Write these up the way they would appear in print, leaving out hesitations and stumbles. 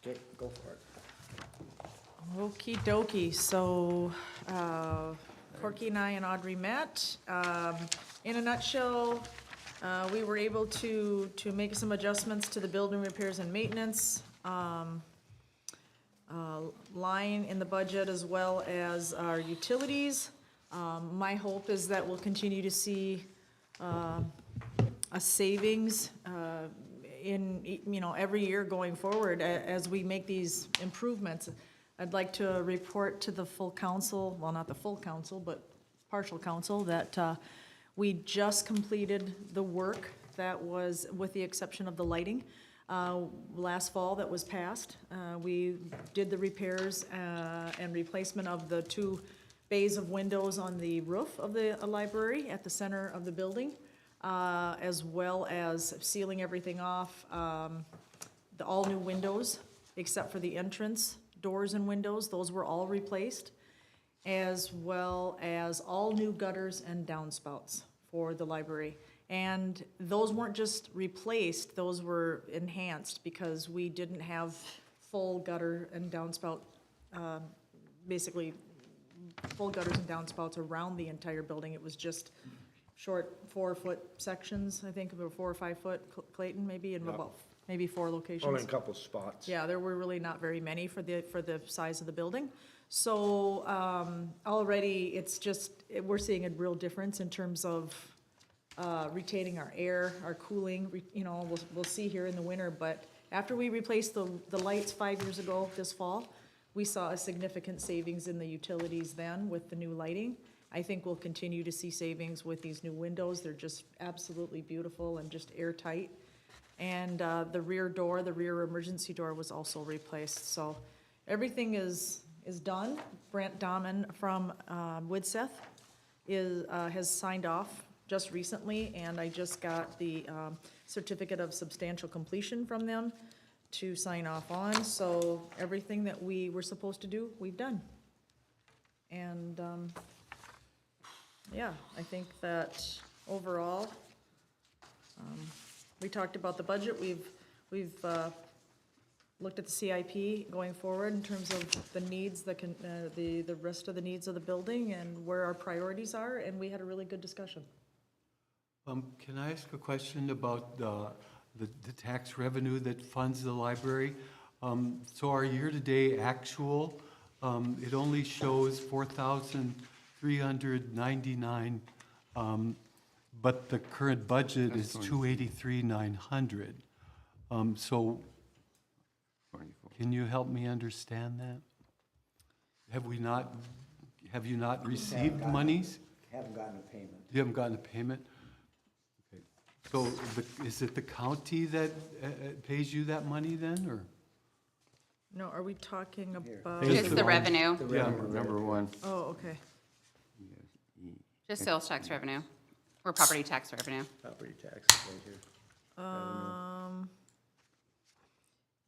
Okay, go for it. Okie dokie, so Corky and I and Audrey met. In a nutshell, we were able to make some adjustments to the building repairs and maintenance line in the budget, as well as our utilities. My hope is that we'll continue to see a savings in, every year going forward as we make these improvements. I'd like to report to the full council, well, not the full council, but partial council, that we just completed the work that was, with the exception of the lighting, last fall that was passed. We did the repairs and replacement of the 2 bays of windows on the roof of the library at the center of the building, as well as sealing everything off, the all-new windows, except for the entrance doors and windows, those were all replaced, as well as all new gutters and downspouts for the library. And those weren't just replaced, those were enhanced because we didn't have full gutter and downspout, basically full gutters and downspouts around the entire building. It was just short 4-foot sections, I think, about 4 or 5 foot, Clayton, maybe, in about maybe 4 locations. Only a couple spots. Yeah, there were really not very many for the size of the building. So already it's just, we're seeing a real difference in terms of retaining our air, our cooling. We'll see here in the winter, but after we replaced the lights 5 years ago this fall, we saw a significant savings in the utilities then with the new lighting. I think we'll continue to see savings with these new windows. They're just absolutely beautiful and just airtight. And the rear door, the rear emergency door was also replaced. So everything is done. Brent Dahman from Woodseth has signed off just recently, and I just got the certificate of substantial completion from them to sign off on. So everything that we were supposed to do, we've done. And yeah, I think that overall, we talked about the budget. We've looked at the CIP going forward in terms of the needs, the rest of the needs of the building and where our priorities are, and we had a really good discussion. Can I ask a question about the tax revenue that funds the library? So our year-to-date actual, it only shows 4,399, but the current budget is 283,900. So can you help me understand that? Have you not received monies? Haven't gotten a payment. You haven't gotten a payment? Okay. So is it the county that pays you that money then, or? No, are we talking about? It's the revenue, Yeah, Number 1. Oh, okay. just sales tax revenue, or property tax revenue. Property tax right here.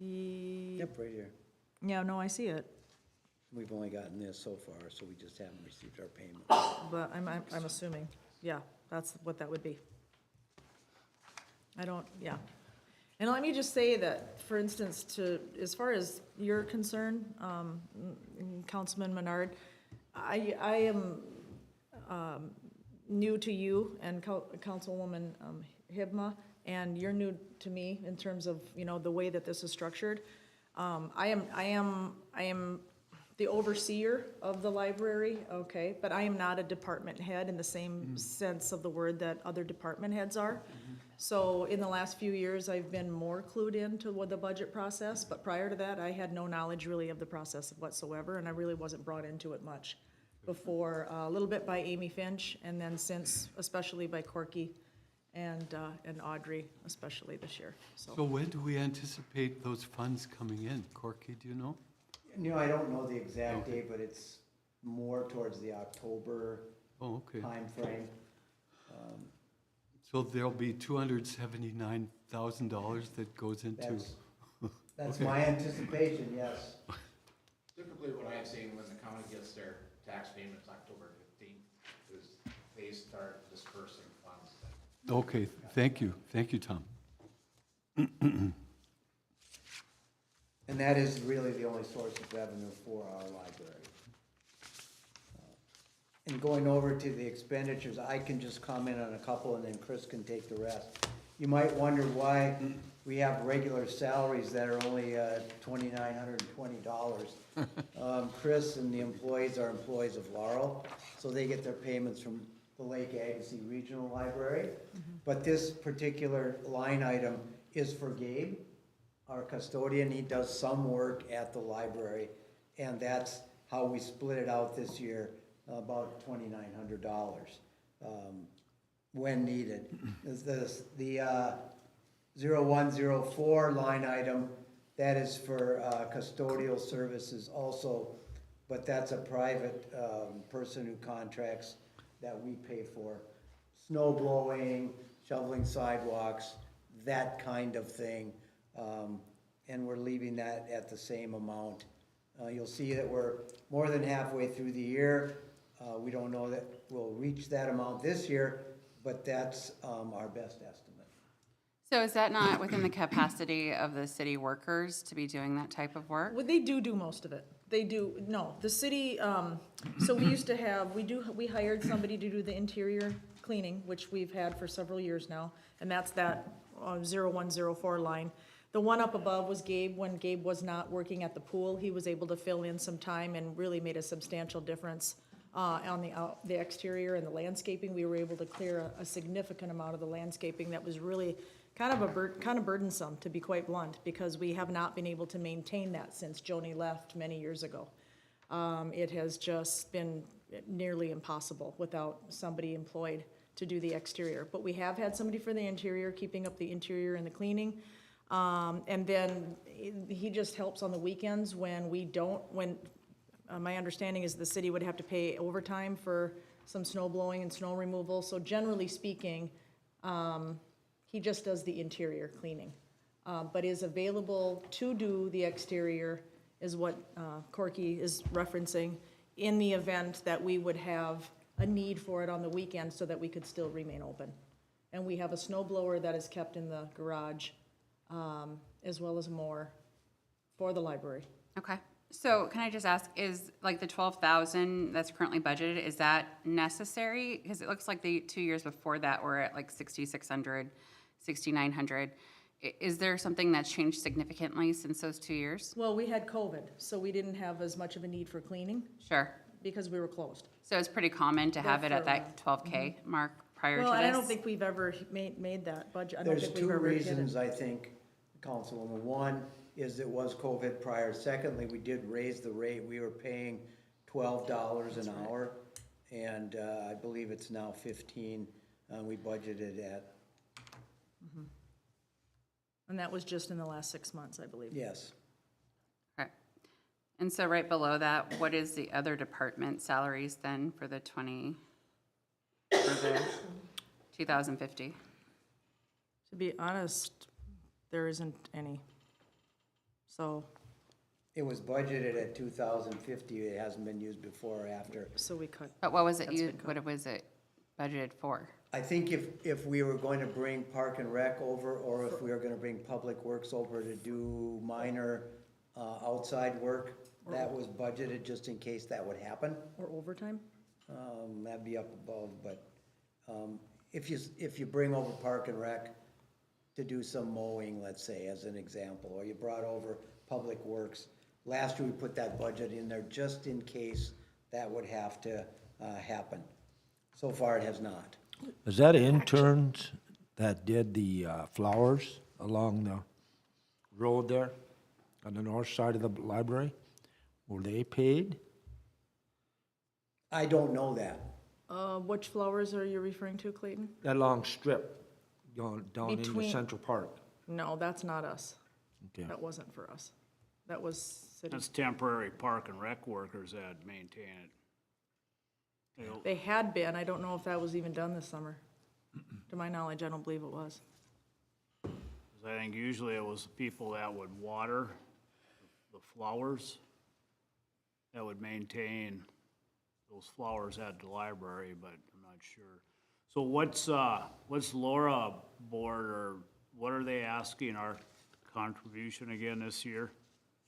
Yep, right here. Yeah, no, I see it, We've only gotten this so far, so we just haven't received our payment. but I'm assuming, yeah, that's what that would be. Yeah. And let me just say that, for instance, as far as you're concerned, Councilman Menard, I am new to you and Councilwoman Hibma, and you're new to me in terms of, the way that this is structured. I am the overseer of the library, okay, but I am not a department head in the same sense of the word that other department heads are. So in the last few years, I've been more clued into the budget process, but prior to that, I had no knowledge really of the process whatsoever, and I really wasn't brought into it much before, a little bit by Amy Finch, and then since, especially by Corky and Audrey, especially this year, So when do we anticipate those funds coming in? Corky, do you know? I don't know the exact date, but it's more towards the October Oh, okay. timeframe. So there'll be $279,000 that goes into, That's Okay. my anticipation, yes. Typically, what I've seen when the county gets their tax payments October 15th, is they start dispersing funds. okay, thank you, Tom. And that is really the only source of revenue for our library. And going over to the expenditures, I can just comment on a couple and then Chris can take the rest. You might wonder why we have regular salaries that are only $2,920. Chris and the employees are employees of Laurel, so they get their payments from the Lake Agassiz Regional Library. But this particular line item is for Gabe, our custodian. He does some work at the library, and that's how we split it out this year, about $2,900 when needed. The 0104 line item, that is for custodial services also, but that's a private person who contracts that we pay for. Snow blowing, shoveling sidewalks, that kind of thing. And we're leaving that at the same amount. You'll see that we're more than halfway through the year. We don't know that we'll reach that amount this year, but that's our best estimate. So is that not within the capacity of the city workers to be doing that type of work? Well, they do most of it. They do, no, the city, so we used to have, we hired somebody to do the interior cleaning, which we've had for several years now, and that's that 0104 line. The one up above was Gabe. When Gabe was not working at the pool, he was able to fill in some time and really made a substantial difference on the exterior and the landscaping. We were able to clear a significant amount of the landscaping that was really kind of burdensome, to be quite blunt, because we have not been able to maintain that since Joni left many years ago. It has just been nearly impossible without somebody employed to do the exterior. But we have had somebody for the interior, keeping up the interior and the cleaning. And then he just helps on the weekends when we don't, my understanding is the city would have to pay overtime for some snow blowing and snow removal. So generally speaking, he just does the interior cleaning, but is available to do the exterior, is what Corky is referencing, in the event that we would have a need for it on the weekend so that we could still remain open. And we have a snow blower that is kept in the garage, as well as more for the library. Okay. So can I just ask, is like the 12,000 that's currently budgeted, is that necessary? Because it looks like the 2 years before that were at like 6,600, 6,900. Is there something that's changed significantly since those 2 years? Well, we had COVID, so we didn't have as much of a need for cleaning Sure. because we were closed. So it's pretty common to have it at that 12K mark prior to this? Well, I don't think we've ever made that budget. I don't There's think we've two ever hit it. reasons, I think, Councilwoman. One is it was COVID prior. Secondly, we did raise the rate. We were paying $12 an hour, and I believe it's now 15. We budgeted at, And that was just in the last 6 months, I believe. yes. Okay. And so right below that, what is the other department salaries then for the 2050? To be honest, there isn't any. So, It was budgeted at 2,050. It hasn't been used before or after. so we cut. But what was it That's been cut. what was it budgeted for? I think if we were going to bring Park and Rec over, or if we were gonna bring Public Works over to do minor outside work, that was budgeted just in case that would happen. Or overtime? That'd be up above, but if you bring over Park and Rec to do some mowing, let's say, as an example, or you brought over Public Works, last year we put that budget in there just in case that would have to happen. So far, it has not. Is that interns that did the flowers along the road there on the north side of the library? Were they paid? I don't know that. Which flowers are you referring to, Clayton? That long strip going down into Between- Central Park? No, that's not us. Okay. That wasn't for us. That was city. That's temporary park and rec workers that maintain it. They'll- They had been. I don't know if that was even done this summer. To my knowledge, I don't believe it was. 'cause I think usually it was people that would water the flowers, that would maintain those flowers at the library, but I'm not sure. So what's Laura board, or what are they asking our contribution again this year?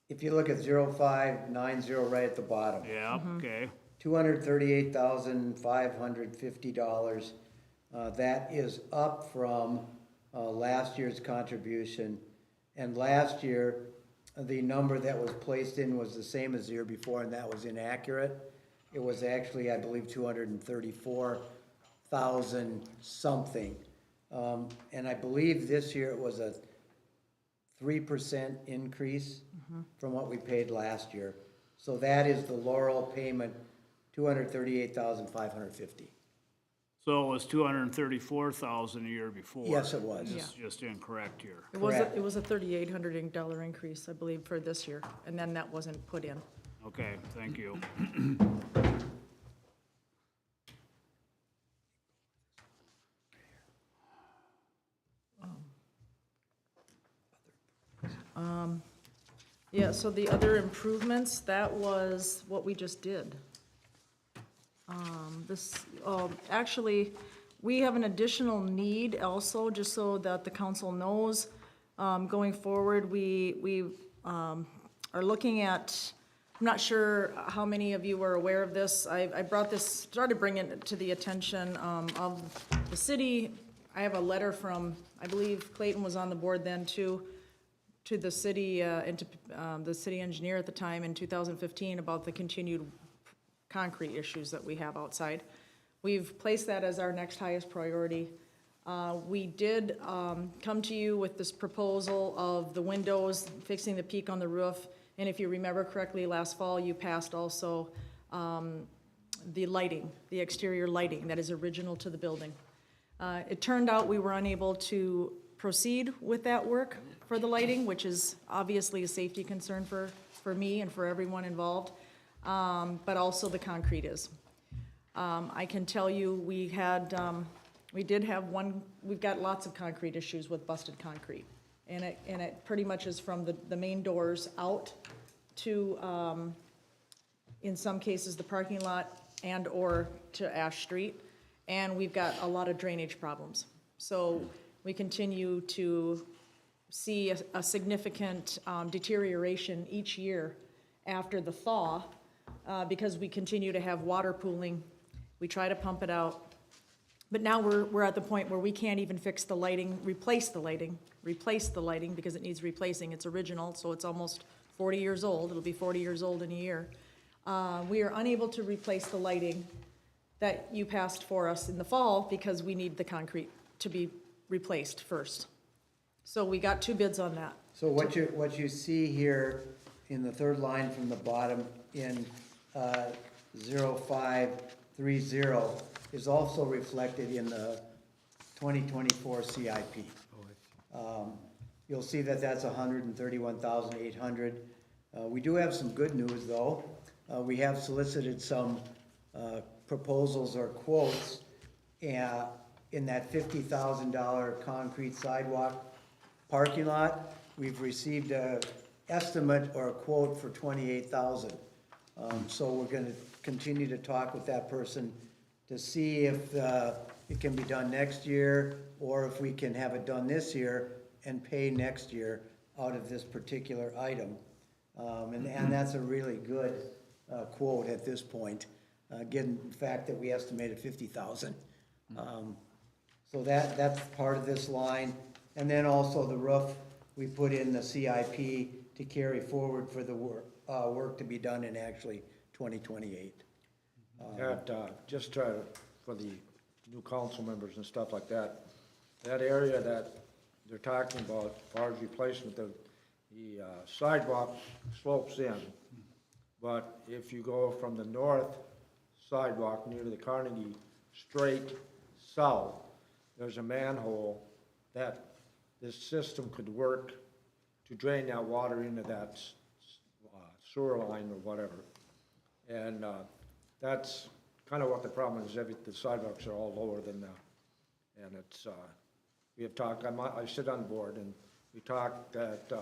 if you look at 0590 right at the bottom, Yeah, okay. $238,550. That is up from last year's contribution. And last year, the number that was placed in was the same as the year before, and that was inaccurate. It was actually, I believe, 234,000 something. And I believe this year it was a 3% increase from what we paid last year. So that is the Laurel payment, 238,550. So it was 234,000 a year before. Yes, it was. It's just incorrect here. It was a $3,800 increase, I believe, for this year, and then that wasn't put in. Okay, thank you. Yeah, so the other improvements, that was what we just did. Actually, we have an additional need also, just so that the council knows. Going forward, we are looking at, I'm not sure how many of you were aware of this. I started bringing it to the attention of the city. I have a letter from, I believe Clayton was on the board then too, to the city, and to the city engineer at the time in 2015 about the continued concrete issues that we have outside. We've placed that as our next highest priority. We did come to you with this proposal of the windows, fixing the peak on the roof, and if you remember correctly, last fall you passed also the lighting, the exterior lighting that is original to the building. It turned out we were unable to proceed with that work for the lighting, which is obviously a safety concern for me and for everyone involved, but also the concrete is. I can tell you we did have we've got lots of concrete issues with busted concrete. And it pretty much is from the main doors out to, in some cases, the parking lot and or to Ash Street. And we've got a lot of drainage problems. So we continue to see a significant deterioration each year after the thaw because we continue to have water pooling. We try to pump it out. But now we're at the point where we can't even fix the lighting, replace the lighting because it needs replacing. It's original, so it's almost 40 years old. It'll be 40 years old in a year. We are unable to replace the lighting that you passed for us in the fall because we need the concrete to be replaced first. So we got 2 bids on that. So what you see here in the third line from the bottom in 0530 is also reflected in the 2024 CIP. You'll see that that's 131,800. We do have some good news though. We have solicited some proposals or quotes in that $50,000 concrete sidewalk parking lot. We've received an estimate or a quote for $28,000. So we're gonna continue to talk with that person to see if it can be done next year, or if we can have it done this year and pay next year out of this particular item. And that's a really good quote at this point, given the fact that we estimated $50,000. So that's part of this line. And then also the roof, we put in the CIP to carry forward for the work to be done in actually 2028. Just for the new council members and stuff like that, that area that they're talking about, as far as replacement, the sidewalk slopes in. But if you go from the north sidewalk near the Carnegie straight south, there's a manhole that this system could work to drain that water into that sewer line or whatever. And that's kind of what the problem is. The sidewalks are all lower than that. And it's, we have talked, I sit on the board, and we talked that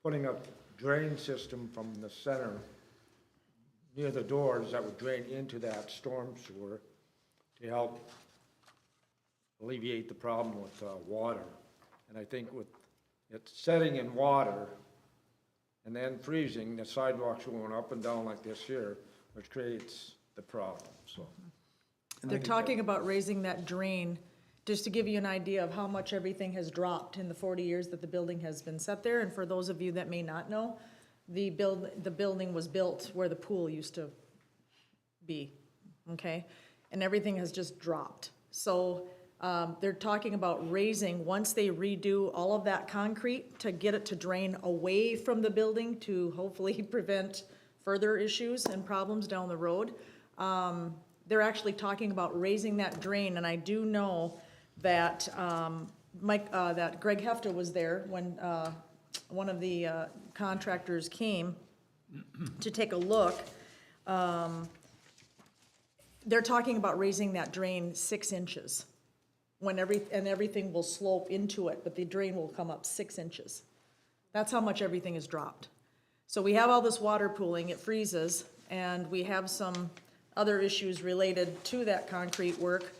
putting a drain system from the center near the doors that would drain into that storm sewer to help alleviate the problem with water. And I think with it setting in water and then freezing, the sidewalks going up and down like this here, which creates the problem, so. They're talking about raising that drain, just to give you an idea of how much everything has dropped in the 40 years that the building has been set there. And for those of you that may not know, the building was built where the pool used to be, okay? And everything has just dropped. So they're talking about raising, once they redo all of that concrete, to get it to drain away from the building to hopefully prevent further issues and problems down the road. They're actually talking about raising that drain, and I do know that that Greg Hefta was there when one of the contractors came to take a look. They're talking about raising that drain 6 inches when everything will slope into it, but the drain will come up 6 inches. That's how much everything has dropped. So we have all this water pooling, it freezes, and we have some other issues related to that concrete work.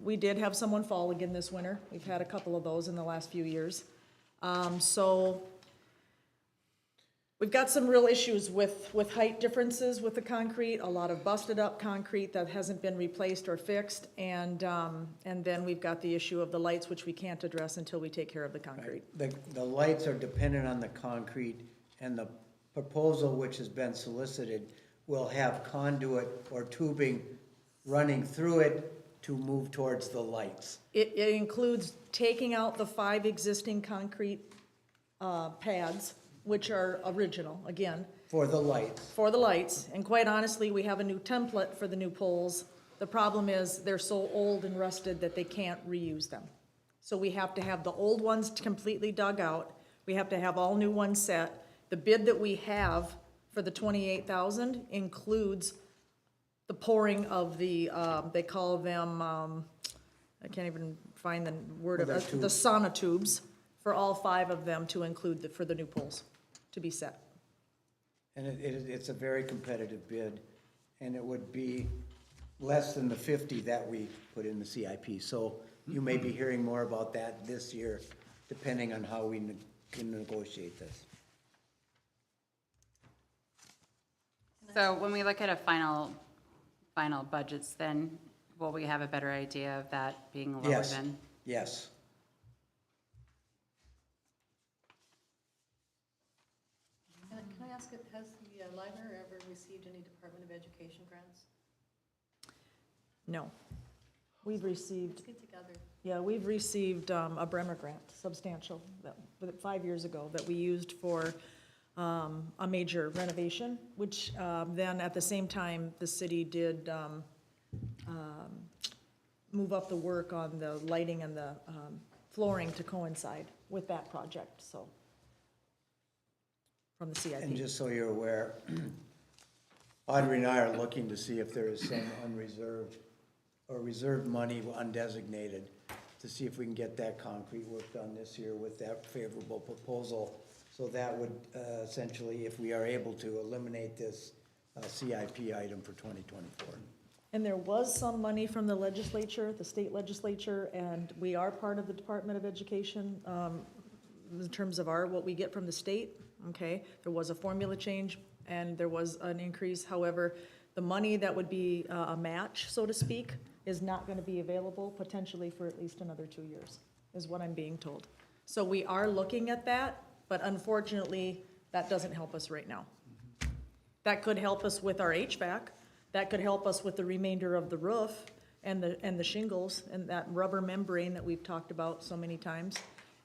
We did have someone fall again this winter. We've had a couple of those in the last few years. So we've got some real issues with height differences with the concrete, a lot of busted up concrete that hasn't been replaced or fixed, and then we've got the issue of the lights, which we can't address until we take care of the concrete. The lights are dependent on the concrete, and the proposal which has been solicited will have conduit or tubing running through it to move towards the lights. It includes taking out the 5 existing concrete pads, which are original, again, For the lights. for the lights. And quite honestly, we have a new template for the new poles. The problem is they're so old and rusted that they can't reuse them. So we have to have the old ones completely dug out. We have to have all new ones set. The bid that we have for the 28,000 includes the pouring of the, they call them, I can't even find the word of Well, it, they're the sonotubes for all 5 of them to include for the new poles to be set. And it's a very competitive bid, and it would be less than the 50 that we put in the CIP. So you may be hearing more about that this year, depending on how we can negotiate this. So when we look at a final budgets, then will we have a better idea of that being lower Yes, than? yes. Can I ask, has the library ever received any Department of Education grants? No. We've received, Let's get together. yeah, we've received a Bremer grant, substantial, 5 years ago, that we used for a major renovation, which then at the same time, the city did move up the work on the lighting and the flooring to coincide with that project, so, from the CIP. And just so you're aware, Audrey and I are looking to see if there is some unreserved or reserved money undesignated to see if we can get that concrete work done this year with that favorable proposal. So that would essentially, if we are able to, eliminate this CIP item for 2024. And there was some money from the legislature, the state legislature, and we are part of the Department of Education in terms of what we get from the state, okay? There was a formula change and there was an increase. However, the money that would be a match, so to speak, is not gonna be available potentially for at least another 2 years, is what I'm being told. So we are looking at that, but unfortunately, that doesn't help us right now. That could help us with our HVAC. That could help us with the remainder of the roof and the shingles and that rubber membrane that we've talked about so many times.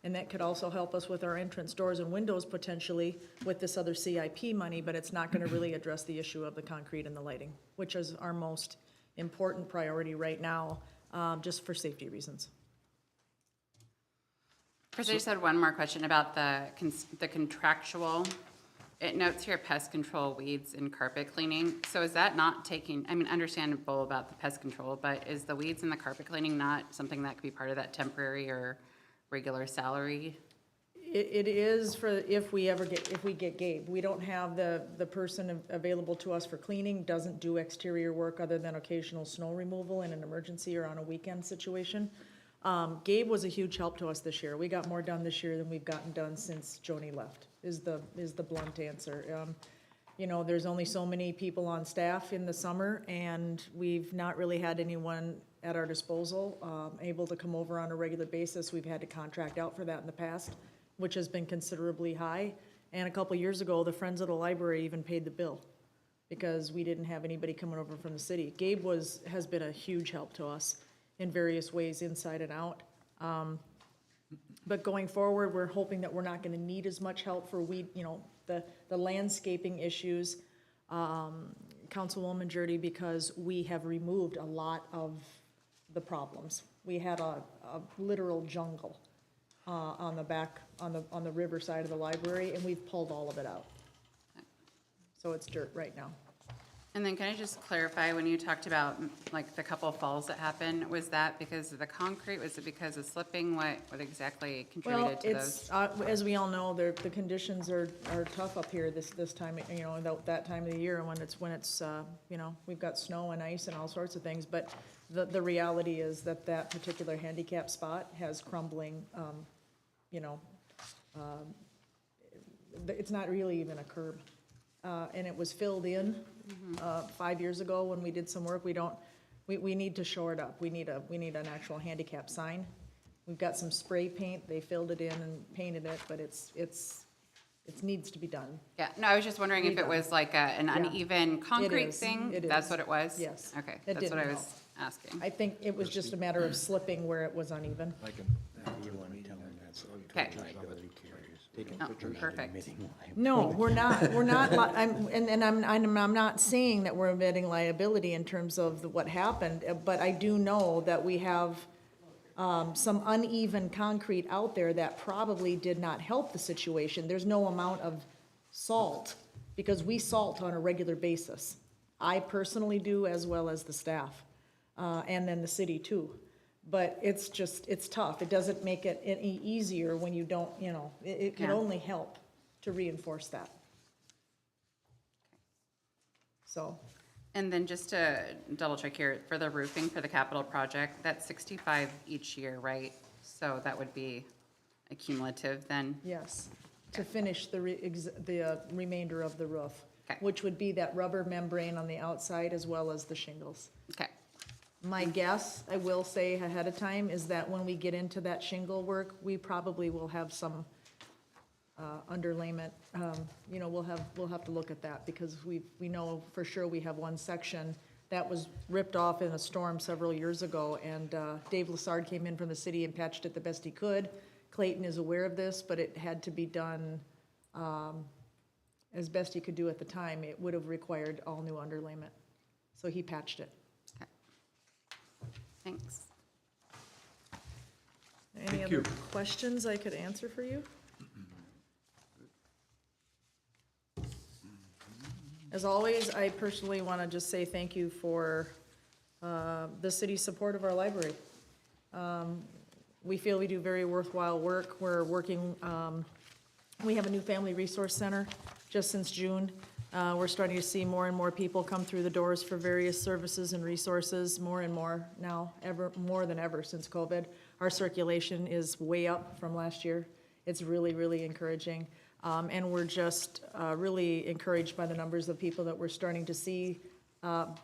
And that could also help us with our entrance doors and windows potentially with this other CIP money, but it's not gonna really address the issue of the concrete and the lighting, which is our most important priority right now, just for safety reasons. Chris, I just had one more question about the contractual. It notes here pest control, weeds, and carpet cleaning. So is that not taking, I mean, understandable about the pest control, but is the weeds and the carpet cleaning not something that could be part of that temporary or regular salary? It is for if we get Gabe. We don't have the person available to us for cleaning, doesn't do exterior work other than occasional snow removal in an emergency or on a weekend situation. Gabe was a huge help to us this year. We got more done this year than we've gotten done since Joni left, is the blunt answer. You know, there's only so many people on staff in the summer, and we've not really had anyone at our disposal, able to come over on a regular basis. We've had to contract out for that in the past, which has been considerably high. And a couple years ago, the Friends of the Library even paid the bill because we didn't have anybody coming over from the city. Gabe has been a huge help to us in various ways, inside and out. But going forward, we're hoping that we're not gonna need as much help for the landscaping issues, Councilwoman Jurdy, because we have removed a lot of the problems. We had a literal jungle on the back, on the river side of the library, and we've pulled all of it out. So it's dirt right now. And then can I just clarify, when you talked about like the couple of falls that happened, was that because of the concrete? Was it because of slipping? What exactly contributed to those? As we all know, the conditions are tough up here this time, that time of the year, when it's we've got snow and ice and all sorts of things, but the reality is that particular handicap spot has crumbling, it's not really even a curb. And it was filled in 5 years ago when we did some work. We need to shore it up. We need an actual handicap sign. We've got some spray paint. They filled it in and painted it, but it needs to be done. Yeah, no, I was just wondering if it was like an uneven concrete is. thing? It That's is. what it was? Yes. Okay, It that's what I didn't was asking. I think it was just a matter of slipping where it was uneven. You want to tell them that's Okay. liability carriers. They can Oh, put your perfect. admitting liability. No, we're not, I'm not saying that we're admitting liability in terms of what happened, but I do know that we have some uneven concrete out there that probably did not help the situation. There's no amount of salt, because we salt on a regular basis. I personally do, as well as the staff, and then the city too. But it's tough. It doesn't make it any easier when you don't, it can Yeah. only help to reinforce that. So, And then just to double check here, for the roofing for the capital project, that's 65 each year, right? So that would be a cumulative then? yes, to finish the remainder of the roof, Okay. which would be that rubber membrane on the outside as well as the shingles. Okay, My guess, I will say ahead of time, is that when we get into that shingle work, we probably will have some underlayment. We'll have to look at that, because we know for sure we have one section that was ripped off in a storm several years ago, and Dave Lassard came in from the city and patched it the best he could. Clayton is aware of this, but it had to be done as best he could do at the time. It would have required all new underlayment, so he patched it. thanks. Any Thank other you. questions I could answer for you? As always, I personally want to just say thank you for the city's support of our library. We feel we do very worthwhile work. We're working, we have a new family resource center just since June. We're starting to see more and more people come through the doors for various services and resources, more and more now, more than ever since COVID. Our circulation is way up from last year. It's really, really encouraging. And we're just really encouraged by the numbers of people that we're starting to see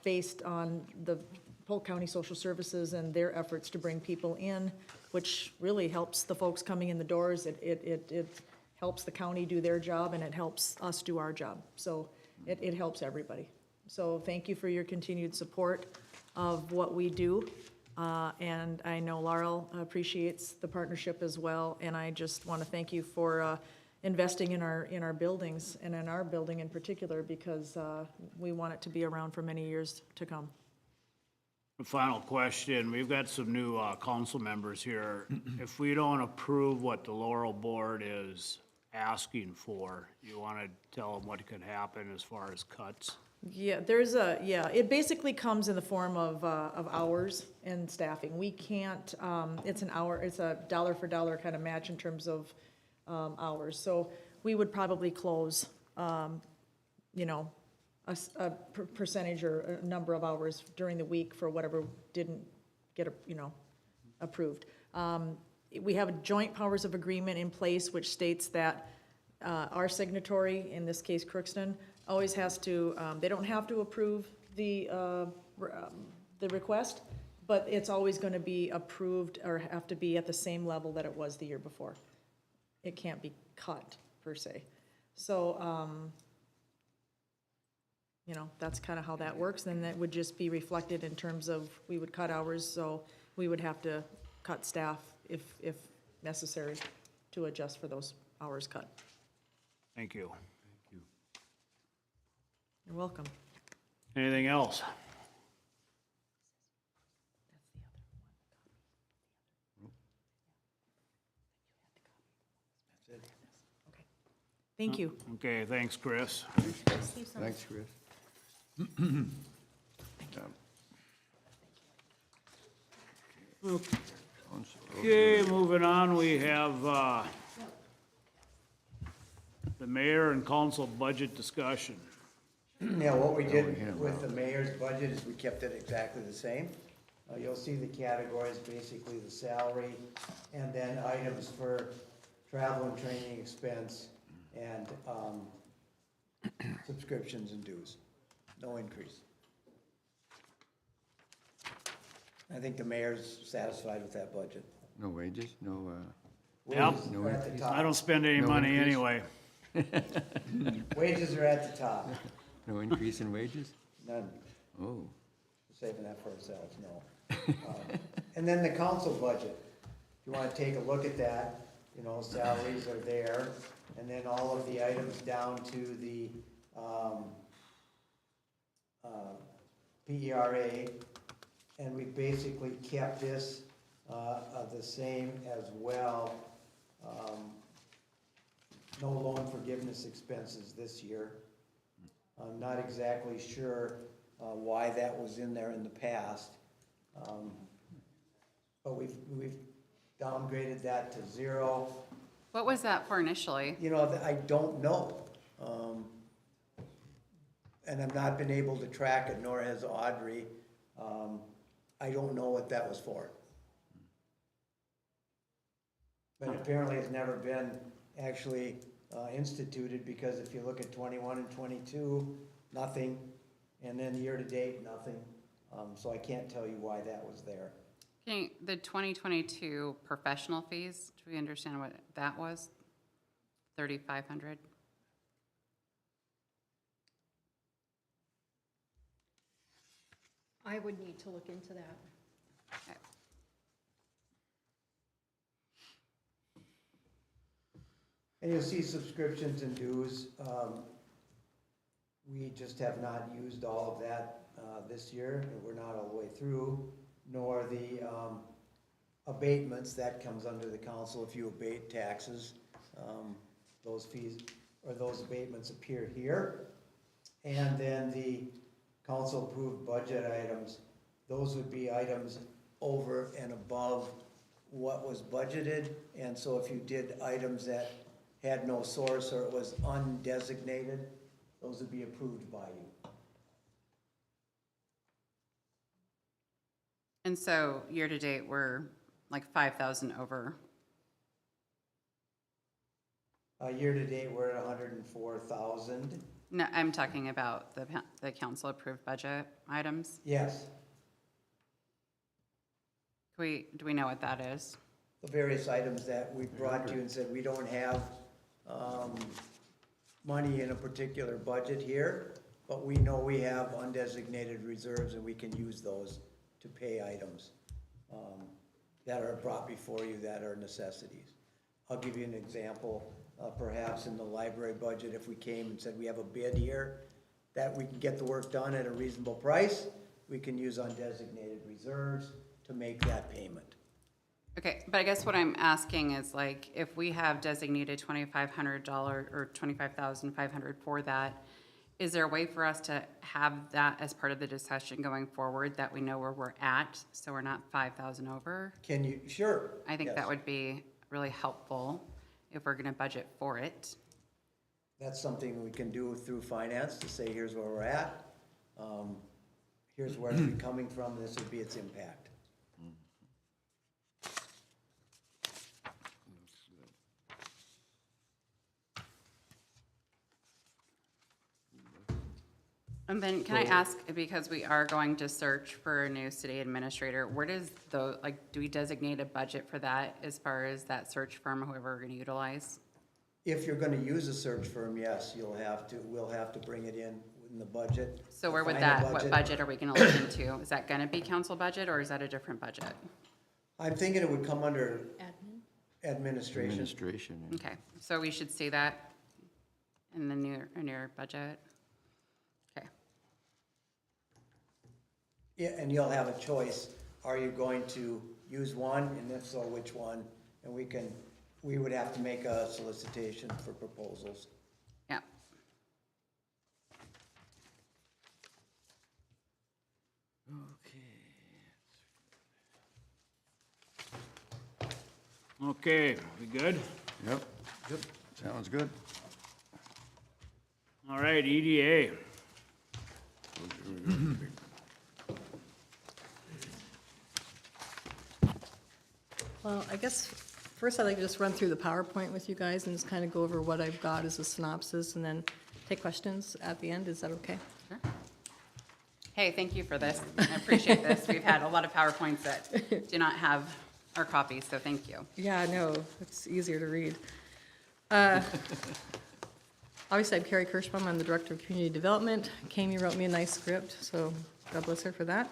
based on the Polk County Social Services and their efforts to bring people in, which really helps the folks coming in the doors. It helps the county do their job, and it helps us do our job. So it helps everybody. So thank you for your continued support of what we do. And I know Laurel appreciates the partnership as well, and I just want to thank you for investing in our buildings, and in our building in particular, because we want it to be around for many years to come. The final question, we've got some new council members here. If we don't approve what the Laurel Board is asking for, you want to tell them what could happen as far as cuts? Yeah, it basically comes in the form of hours and staffing. We can't, it's a dollar for dollar kind of match in terms of hours. So we would probably close, a percentage or a number of hours during the week for whatever didn't get, approved. We have a joint powers of agreement in place which states that our signatory, in this case Crookston, always has to, they don't have to approve the request, but it's always going to be approved or have to be at the same level that it was the year before. It can't be cut, per se. So, you know, that's kind of how that works. Then that would just be reflected in terms of, we would cut hours, so we would have to cut staff if necessary to adjust for those hours cut. Thank you. You're welcome. Anything else? Okay. Thank you. Okay, thanks, Chris. Thanks, Chris. Okay, moving on, we have, the mayor and council budget discussion. Yeah, what we did with the mayor's budget is we kept it exactly the same. You'll see the categories, basically the salary, and then items for travel and training expense, and subscriptions and dues. No increase. I think the mayor's satisfied with that budget. No wages, no, Yep. Wages are at the top. I don't spend any No money increase? anyway. Wages are at the top. no increase in wages? None. Oh, Saving that for ourselves, no. And then the council budget, if you wanna take a look at that, you know, salaries are there, and then all of the items down to the, PERA, and we basically kept this, the same as well. No loan forgiveness expenses this year. I'm not exactly sure why that was in there in the past. But we've downgraded that to 0. What was that for initially? You know, I don't know. And I've not been able to track it, nor has Audrey. I don't know what that was for. But apparently it's never been actually instituted, because if you look at 21 and 22, nothing, and then year-to-date, nothing. So I can't tell you why that was there. Okay, the 2022 professional fees, do we understand what that was? 3,500? I would need to look into that. Okay. And you'll see subscriptions and dues. We just have not used all of that this year. We're not all the way through, nor the abatements. That comes under the council. If you abate taxes, those fees or those abatements appear here. And then the council approved budget items, those would be items over and above what was budgeted. And so if you did items that had no source or it was undesignated, those would be approved by you. And so year-to-date, we're like 5,000 over. Year-to-date, we're at 104,000. No, I'm talking about the council-approved budget items. Yes, Do we know what that is? the various items that we brought to you and said, we don't have money in a particular budget here, but we know we have undesignated reserves and we can use those to pay items that are brought before you that are necessities. I'll give you an example. Perhaps in the library budget, if we came and said we have a bid here, that we can get the work done at a reasonable price, we can use undesignated reserves to make that payment. Okay, but I guess what I'm asking is like, if we have designated $2,500 or $25,500 for that, is there a way for us to have that as part of the discussion going forward, that we know where we're at, so we're not 5,000 over? Can you, sure. I think yes. that would be really helpful if we're gonna budget for it. That's something we can do through finance to say, here's where we're at. Here's where it's coming from, this would be its impact. And then can I ask, because we are going to search for a new city administrator, where does do we designate a budget for that as far as that search firm, whoever we're gonna utilize? If you're gonna use a search firm, yes, we'll have to bring it in the budget. So where would define a that, what budget are we gonna look into? Is that gonna be council budget or is that a different budget? I'm thinking it would come under Admin? administration. Administration. yeah. Okay, so we should see that in the near budget? Okay, Yeah, and you'll have a choice. Are you going to use one, and if so, which one? And we would have to make a solicitation for proposals. yeah. Okay, we good? Yep, sounds good. All right, EDA. Well, I guess first I'd like to just run through the PowerPoint with you guys and just kind of go over what I've got as a synopsis and then take questions at the end. Is that okay? Sure. Hey, thank you for this. I appreciate this. We've had a lot of PowerPoints that do not have our copies, so thank you. Yeah, no, it's easier to read. Obviously, I'm Carrie Kirschbaum. I'm the Director of Community Development. Kami wrote me a nice script, so God bless her for that.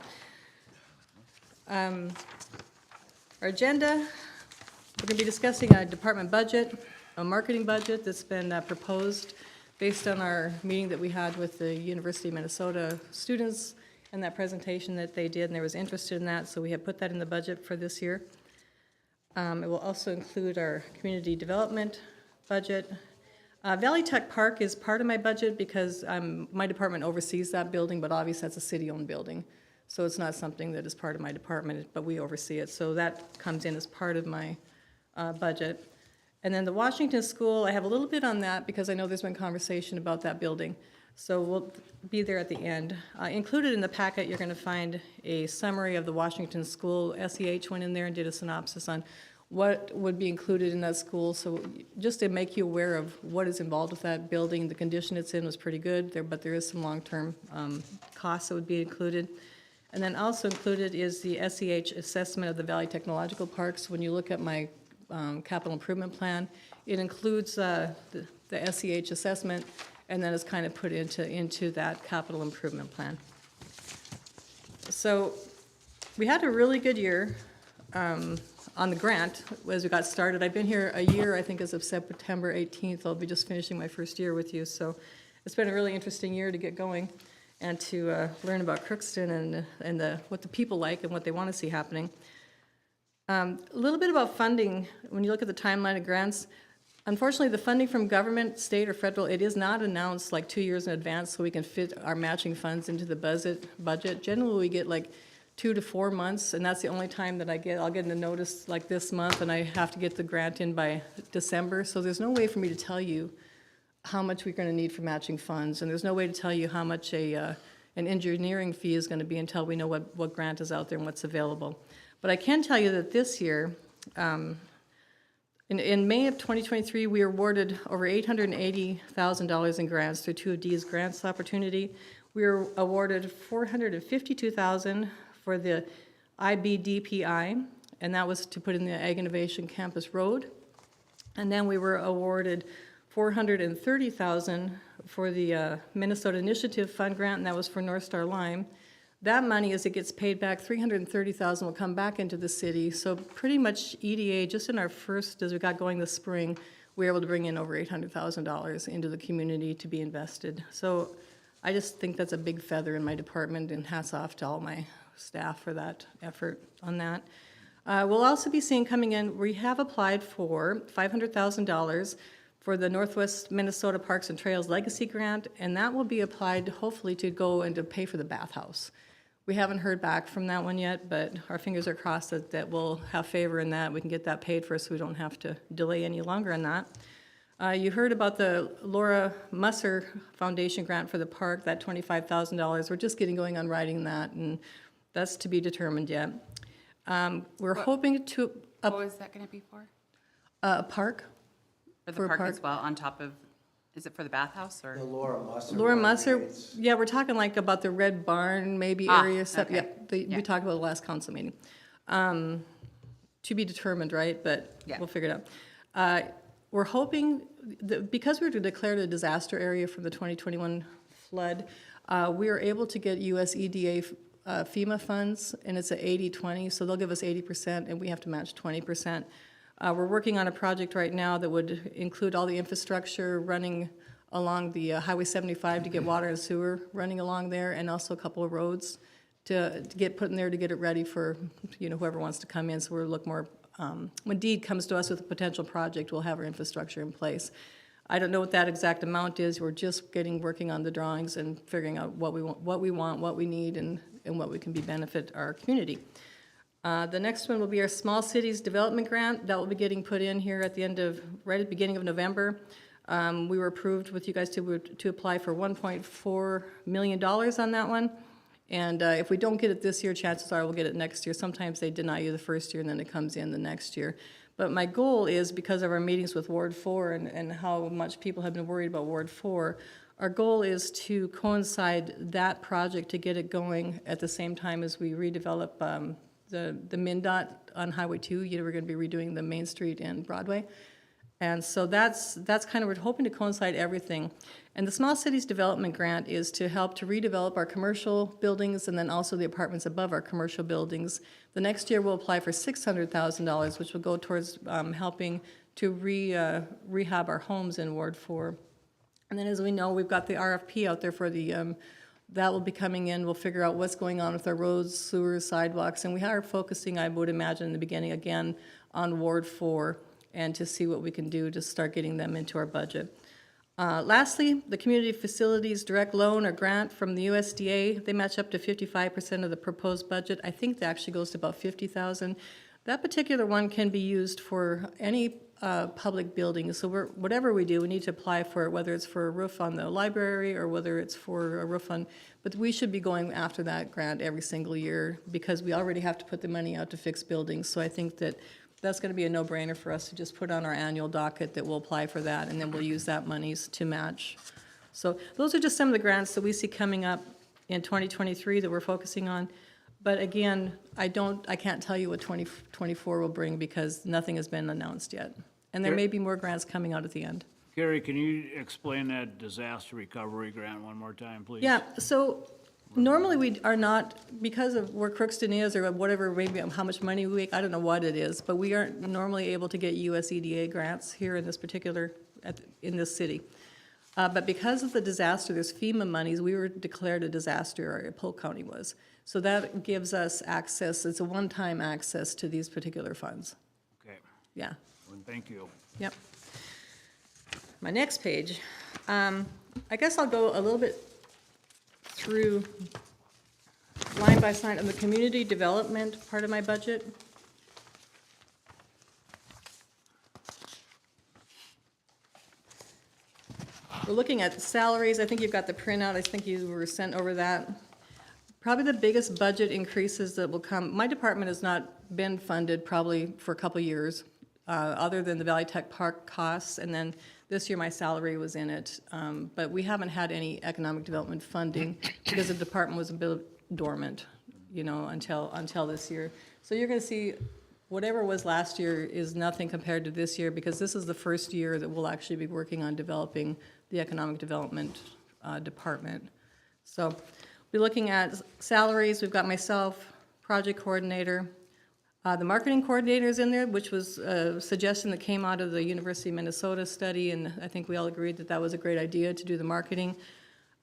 Our agenda, we're going to be discussing a department budget, a marketing budget that's been proposed based on our meeting that we had with the University of Minnesota students and that presentation that they did, and they was interested in that, so we have put that in the budget for this year. It will also include our community development budget. Valley Tech Park is part of my budget because my department oversees that building, but obviously that's a city-owned building. So it's not something that is part of my department, but we oversee it. So that comes in as part of my budget. And then the Washington School, I have a little bit on that because I know there's been conversation about that building. So we'll be there at the end. Included in the packet, you're going to find a summary of the Washington School. SEH went in there and did a synopsis on what would be included in that school. So just to make you aware of what is involved with that building, the condition it's in was pretty good, but there is some long-term costs that would be included. And then also included is the SEH assessment of the Valley Technological Parks. When you look at my capital improvement plan, it includes the SEH assessment, and then it's kind of put into that capital improvement plan. So we had a really good year on the grant as we got started. I've been here a year, I think as of September 18th. I'll be just finishing my first year with you. So it's been a really interesting year to get going and to learn about Crookston and what the people like and what they want to see happening. A little bit about funding. When you look at the timeline of grants, unfortunately, the funding from government, state or federal, it is not announced like 2 years in advance so we can fit our matching funds into the budget. Generally, we get like 2 to 4 months, and that's the only time that I'll get a notice like this month, and I have to get the grant in by December. So there's no way for me to tell you how much we're going to need for matching funds, and there's no way to tell you how much an engineering fee is going to be until we know what grant is out there and what's available. But I can tell you that this year, in May of 2023, we were awarded over $880,000 in grants through 2 of D's grants opportunity. We were awarded $452,000 for the IBDPI, and that was to put in the Ag Innovation Campus Road. And then we were awarded $430,000 for the Minnesota Initiative Fund grant, and that was for North Star Lime. That money, as it gets paid back, $330,000 will come back into the city. So pretty much EDA, just in our first, as we got going this spring, we were able to bring in over $800,000 into the community to be invested. So I just think that's a big feather in my department, and hats off to all my staff for that effort on that. We'll also be seeing coming in, we have applied for $500,000 for the Northwest Minnesota Parks and Trails Legacy Grant, and that will be applied hopefully to go and to pay for the bathhouse. We haven't heard back from that one yet, but our fingers are crossed that we'll have favor in that. We can get that paid for so we don't have to delay any longer on that. You heard about the Laura Musser Foundation grant for the park, that $25,000. We're just getting going on writing that, and that's to be determined yet. We're hoping to... What was that gonna be for? A park. For the For a park park. as well, on top of, Is it for the bathhouse or? The Laura Musser. Laura one, Musser, it's- yeah, we're talking like about the Red Barn maybe Ah, area, stuff, okay. yeah, Yeah. we talked about the last council meeting. To be determined, right, but Yeah. we'll figure it out. We're hoping, because we were declared a disaster area from the 2021 flood, we are able to get US EDA FEMA funds, and it's a 80-20, so they'll give us 80%, and we have to match 20%. We're working on a project right now that would include all the infrastructure running along the Highway 75 to get water and sewer running along there, and also a couple of roads to get put in there to get it ready for, whoever wants to come in, so we'll look more, when DEED comes to us with a potential project, we'll have our infrastructure in place. I don't know what that exact amount is, we're just working on the drawings and figuring out what we want, what we need, and what we can benefit our community. The next one will be our Small Cities Development Grant. That will be getting put in here right at the beginning of November. We were approved with you guys to apply for $1.4 million on that one. And if we don't get it this year, chances are we'll get it next year. Sometimes they deny you the first year and then it comes in the next year. But my goal is, because of our meetings with Ward 4 and how much people have been worried about Ward 4, our goal is to coincide that project to get it going at the same time as we redevelop the MnDOT on Highway 2. We're going to be redoing the Main Street and Broadway. And so that's kind of, we're hoping to coincide everything. And the Small Cities Development Grant is to help to redevelop our commercial buildings and then also the apartments above our commercial buildings. The next year we'll apply for $600,000, which will go towards helping to rehab our homes in Ward 4. And then, as we know, we've got the RFP out there for the, that will be coming in. We'll figure out what's going on with our roads, sewers, sidewalks, and we are focusing, I would imagine, in the beginning again on Ward 4 and to see what we can do to start getting them into our budget. Lastly, the Community Facilities Direct Loan or Grant from the USDA, they match up to 55% of the proposed budget. I think that actually goes to about $50,000. That particular one can be used for any public building. So whatever we do, we need to apply for it, whether it's for a roof on the library or whether it's for a roof on, but we should be going after that grant every single year because we already have to put the money out to fix buildings. So I think that's going to be a no-brainer for us to just put on our annual docket that we'll apply for that, and then we'll use that monies to match. So those are just some of the grants that we see coming up in 2023 that we're focusing on. But again, I can't tell you what 2024 will bring because nothing has been announced yet. And there may be more grants coming out at the end. Carrie, can you explain that disaster recovery grant one more time, please? Yeah, so normally we are not, because of where Crookston is or whatever, maybe how much money we make, I don't know what it is, but we aren't normally able to get US EDA grants here in this particular, in this city. But because of the disaster, there's FEMA monies, we were declared a disaster area, Polk County was. So that gives us access, it's a one-time access to these particular funds. Okay, Yeah, thank you. yep. My next page, I guess I'll go a little bit through line by line on the community development part of my budget. We're looking at salaries. I think you've got the printout. I think you were sent over that. Probably the biggest budget increases that will come, my department has not been funded probably for a couple years, other than the Valley Tech Park costs, and then this year my salary was in it. But we haven't had any economic development funding because the department was a bit dormant, until this year. So you're gonna see whatever was last year is nothing compared to this year because this is the first year that we'll actually be working on developing the economic development department. So we're looking at salaries. We've got myself, project coordinator. The marketing coordinator is in there, which was a suggestion that came out of the University of Minnesota study, and I think we all agreed that that was a great idea to do the marketing.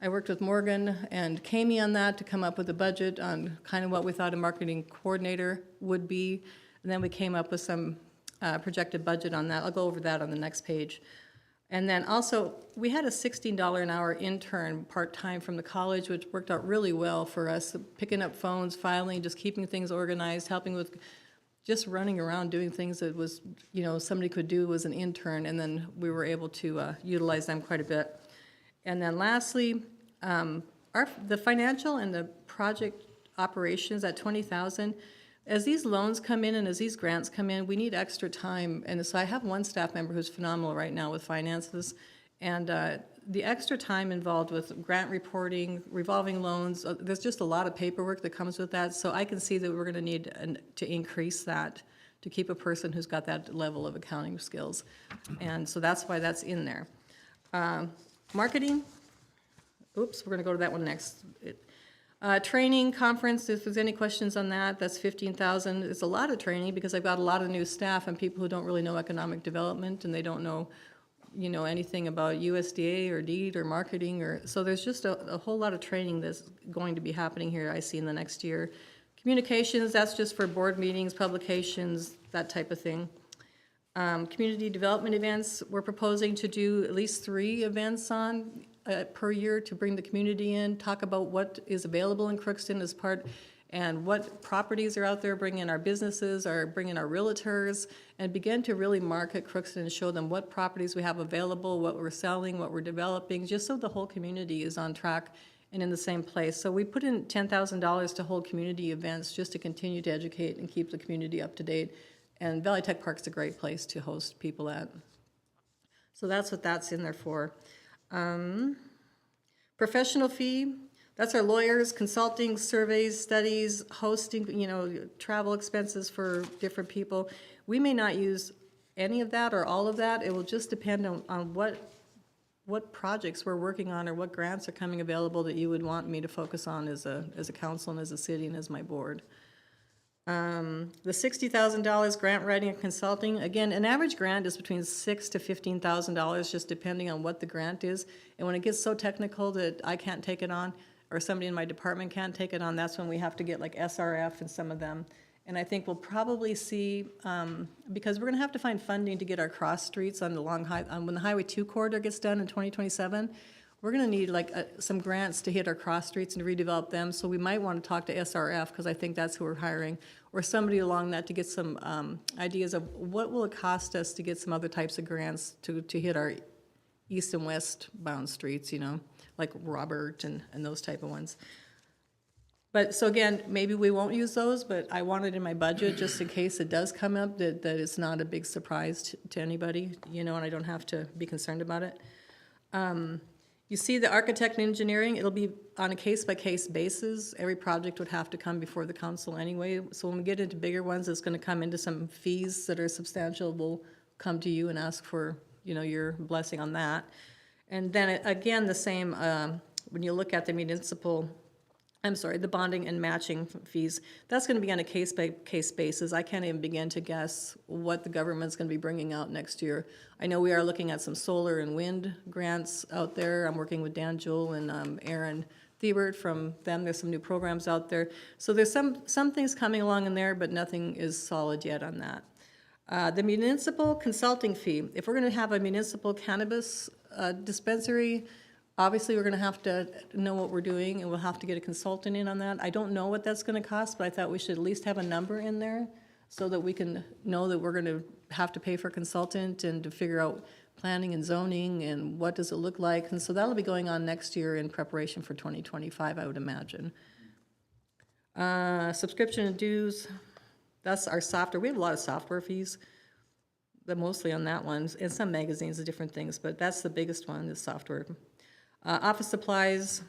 I worked with Morgan and Kami on that to come up with a budget on kind of what we thought a marketing coordinator would be, and then we came up with some projected budget on that. I'll go over that on the next page. And then also, we had a $16 an hour intern part-time from the college, which worked out really well for us, picking up phones, filing, just keeping things organized, helping with just running around doing things that was, somebody could do as an intern, and then we were able to utilize them quite a bit. And then lastly, the financial and the project operations at $20,000, as these loans come in and as these grants come in, we need extra time. And so I have one staff member who's phenomenal right now with finances, And the extra time involved with grant reporting, revolving loans, there's just a lot of paperwork that comes with that. So I can see that we're going to need to increase that to keep a person who's got that level of accounting skills. And so that's why that's in there. Marketing, oops, we're going to go to that one next. Training, conference, if there's any questions on that, that's 15,000. It's a lot of training because I've got a lot of new staff and people who don't really know economic development and they don't know, you know, anything about USDA or DEED or marketing so there's just a whole lot of training that's going to be happening here, I see, in the next year. Communications, that's just for board meetings, publications, that type of thing. Community development events, we're proposing to do at least 3 events per year to bring the community in, talk about what is available in Crookston as part, and what properties are out there, bring in our businesses, or bring in our realtors, and begin to really market Crookston and show them what properties we have available, what we're selling, what we're developing, just so the whole community is on track and in the same place. So we put in $10,000 to hold community events just to continue to educate and keep the community up to date. And Valley Tech Park's a great place to host people at. So that's what that's in there for. Professional fee, that's our lawyers, consulting, surveys, studies, hosting, you know, travel expenses for different people. We may not use any of that or all of that. It will just depend on what projects we're working on or what grants are coming available that you would want me to focus on as a council and as a city and as my board. The $60,000 grant writing and consulting, again, an average grant is between $6,000 to $15,000, just depending on what the grant is. And when it gets so technical that I can't take it on, or somebody in my department can't take it on, that's when we have to get like SRF and some of them. And I think we'll probably see, because we're gonna have to find funding to get our cross streets on the when the Highway 2 corridor gets done in 2027, we're gonna need like some grants to hit our cross streets and redevelop them. So we might wanna talk to SRF, because I think that's who we're hiring, or somebody along that to get some ideas of what will it cost us to get some other types of grants to hit our east and west bound streets, you know, like Robert and those type of ones. But, so again, maybe we won't use those, but I want it in my budget just in case it does come up, that it's not a big surprise to anybody, you know, and I don't have to be concerned about it. You see the architect and engineering, it'll be on a case-by-case basis. Every project would have to come before the council anyway. So when we get into bigger ones, it's gonna come into some fees that are substantial. We'll come to you and ask for, you know, your blessing on that. And then, again, the same, when you look at the the bonding and matching fees, that's gonna be on a case-by-case basis. I can't even begin to guess what the government's gonna be bringing out next year. I know we are looking at some solar and wind grants out there. I'm working with Dan Jewell and Aaron Thiebert from them. There's some new programs out there. So there's some things coming along in there, but nothing is solid yet on that. The municipal consulting fee, if we're gonna have a municipal cannabis dispensary, obviously, we're gonna have to know what we're doing, and we'll have to get a consultant in on that. I don't know what that's gonna cost, but I thought we should at least have a number in there so that we can know that we're gonna have to pay for a consultant and to figure out planning and zoning and what does it look like. And so that'll be going on next year in preparation for 2025, I would imagine. Subscription and dues, that's our software. We have a lot of software fees, but mostly on that one, and some magazines and different things, but that's the biggest one, is software. Office supplies,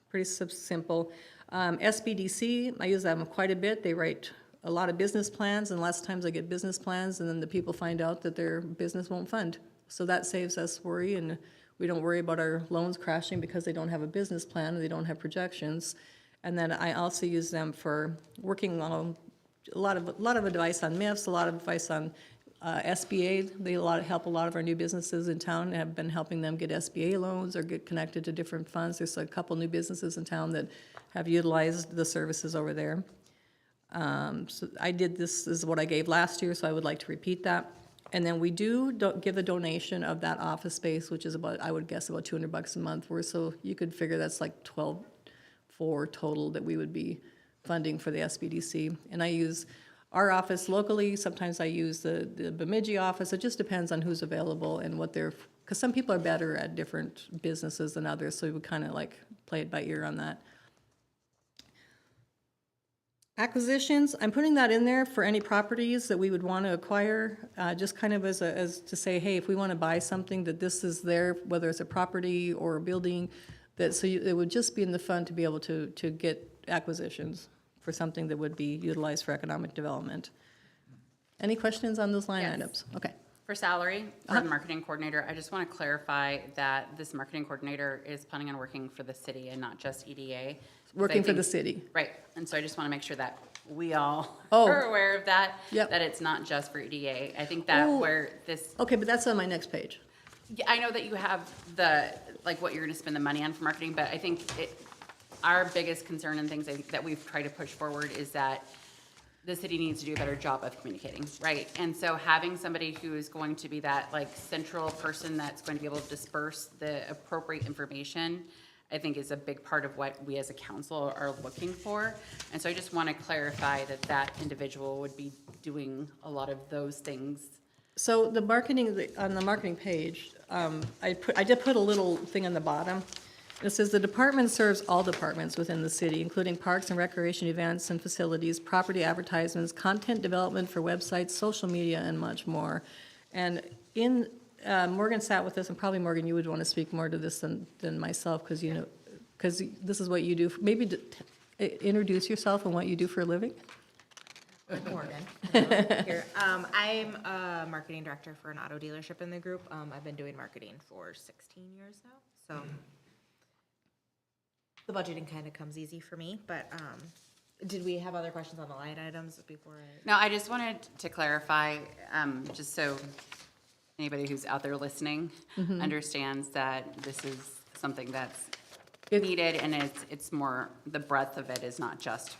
pretty simple. SBDC, I use them quite a bit. They write a lot of business plans, and lots of times I get business plans, and then the people find out that their business won't fund. So that saves us worry, and we don't worry about our loans crashing because they don't have a business plan, or they don't have projections. And then I also use them for working on a lot of advice on MIFs, a lot of advice on SBA. They help a lot of our new businesses in town, and have been helping them get SBA loans or get connected to different funds. There's a couple new businesses in town that have utilized the services over there. So this is what I gave last year, so I would like to repeat that. And then we don't give a donation of that office space, which is about, I would guess, about $200 a month worth. So you could figure that's like $12,400 total that we would be funding for the SBDC. And I use our office locally. Sometimes I use the Bemidji office. It just depends on who's available and what because some people are better at different businesses than others, so we would kind of like play it by ear on that. Acquisitions, I'm putting that in there for any properties that we would want to acquire, just kind of as to say, hey, if we want to buy something, that this is there, whether it's a property or a building, that, so it would just be in the fund to be able to get acquisitions for something that would be utilized for economic development. Any questions on those line Yes. items? Okay. For salary, for the marketing coordinator, I just want to clarify that this marketing coordinator is planning on working for the city and not just EDA. 'Cause I Working for the think- city. Right, and so I just want to make sure that we all Oh. are aware of that. Yep. That it's not just for EDA. I think that Oh. where this, Okay, but that's on my next page. yeah, I know that you have the, like, what you're going to spend the money on for marketing, but I think our biggest concern and things that we've tried to push forward is that the city needs to do a better job of communicating, right? And so having somebody who is going to be that, like, central person that's going to be able to disperse the appropriate information, I think is a big part of what we as a council are looking for. And so I just want to clarify that that individual would be doing a lot of those things. So the marketing, on the marketing page, I did put a little thing on the bottom. It says the department serves all departments within the city, including parks and recreation events and facilities, property advertisements, content development for websites, social media, and much more. And Morgan sat with us, and probably Morgan, you would want to speak more to this than myself, because because this is what you do. Maybe introduce yourself and what you do for a living. Morgan. Here. I'm a marketing director for an auto dealership in the group. I've been doing marketing for 16 years now, so the budgeting kind of comes easy for me, but did we have other questions on the line items before I? No, I just wanted to clarify, just so anybody who's out there listening understands that this is something that's needed, and it's more, the breadth of it is not just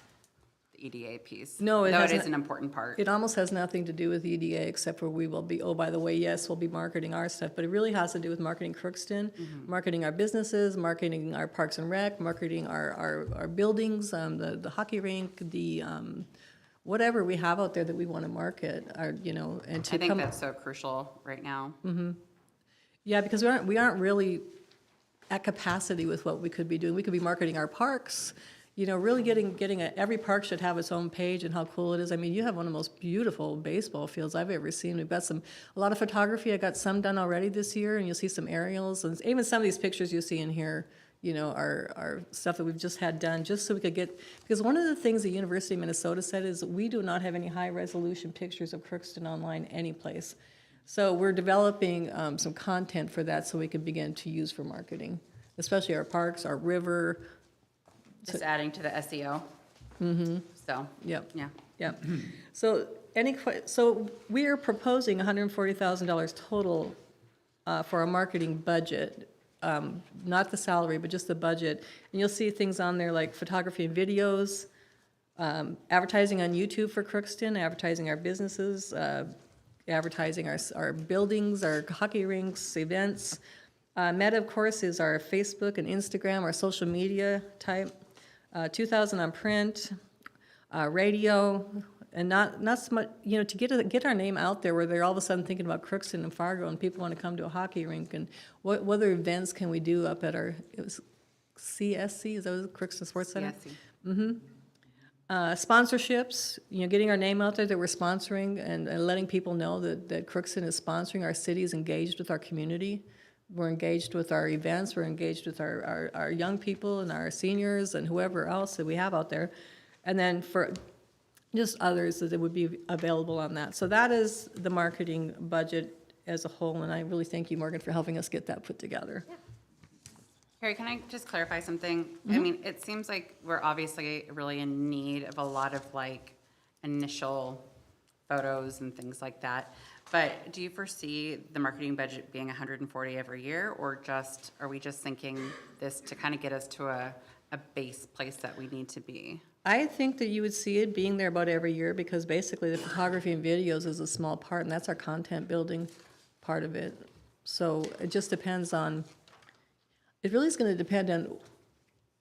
the EDA piece. No, it though it hasn't- is an important part. It almost has nothing to do with EDA, except for we will be, oh, by the way, yes, we'll be marketing our stuff, but it really has to do with marketing Crookston, marketing our businesses, marketing our parks and rec, marketing our buildings, the hockey rink, the, whatever we have out there that we want to market, and to I think come. that's so crucial right now. Yeah, because we aren't really at capacity with what we could be doing. We could be marketing our parks, really every park should have its own page and how cool it is. I mean, you have one of the most beautiful baseball fields I've ever seen. We've got a lot of photography. I got some done already this year, and you'll see some aerials, and even some of these pictures you see in here, are stuff that we've just had done, just so we could because one of the things the University of Minnesota said is we do not have any high-resolution pictures of Crookston online anyplace. So we're developing some content for that so we can begin to use for marketing, especially our parks, our river. Just adding to the SEO. So, Yep, yeah. yep. So so we are proposing $140,000 total for our marketing budget, not the salary, but just the budget. And you'll see things on there like photography and videos, advertising on YouTube for Crookston, advertising our businesses, advertising our buildings, our hockey rinks, events. Meta, of course, is our Facebook and Instagram, our social media type. 2,000 on print, radio, and not so much, to get our name out there where they're all of a sudden thinking about Crookston and Fargo, and people want to come to a hockey rink, and what other events can we do up at it was CSC, is that what it was, Crookston Sports Center? CSC. Sponsorships, getting our name out there that we're sponsoring and letting people know that Crookston is sponsoring, our city is engaged with our community. We're engaged with our events, we're engaged with our young people and our seniors and whoever else that we have out there. And then for just others that would be available on that. So that is the marketing budget as a whole, and I really thank you, Morgan, for helping us get that put together. Carrie, can I just clarify something? I mean, it seems like we're obviously really in need of a lot of initial photos and things like that. But do you foresee the marketing budget being 140 every year, or are we just thinking this to kind of get us to a base place that we need to be? I think that you would see it being there about every year, because basically the photography and videos is a small part, and that's our content building part of it. So it just depends on, it really is going to depend on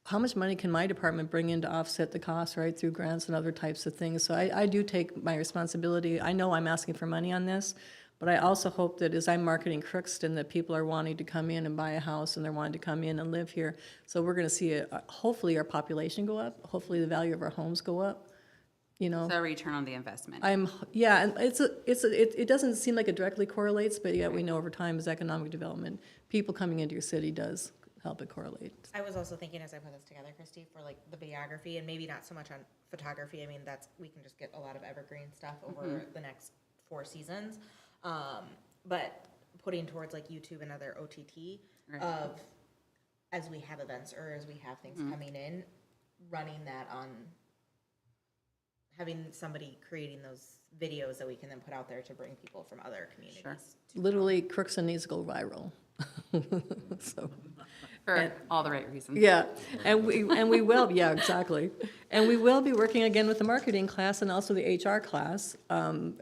how much money can my department bring in to offset the cost, right, through grants and other types of things. So I do take my responsibility. I know I'm asking for money on this, but I also hope that as I'm marketing Crookston, that people are wanting to come in and buy a house, and they're wanting to come in and live here. So we're going to see, hopefully, our population go up. Hopefully, the value of our homes go up, you know. So return on the investment. Yeah, and it doesn't seem like it directly correlates, but yet we know over time as economic development, people coming into your city does help it correlate. I was also thinking as I put this together, Christy, for like the videography and maybe not so much on photography. I mean, we can just get a lot of evergreen stuff over the next 4 seasons. But putting towards like YouTube and other OTT Right. of, as we have events or as we have things coming in, running that on, having somebody creating those videos that we can then put out there to bring people from other communities. Sure. Literally, Crookston needs to go viral. So, For all the right reasons. yeah, and we will, yeah, exactly. And we will be working again with the marketing class and also the HR class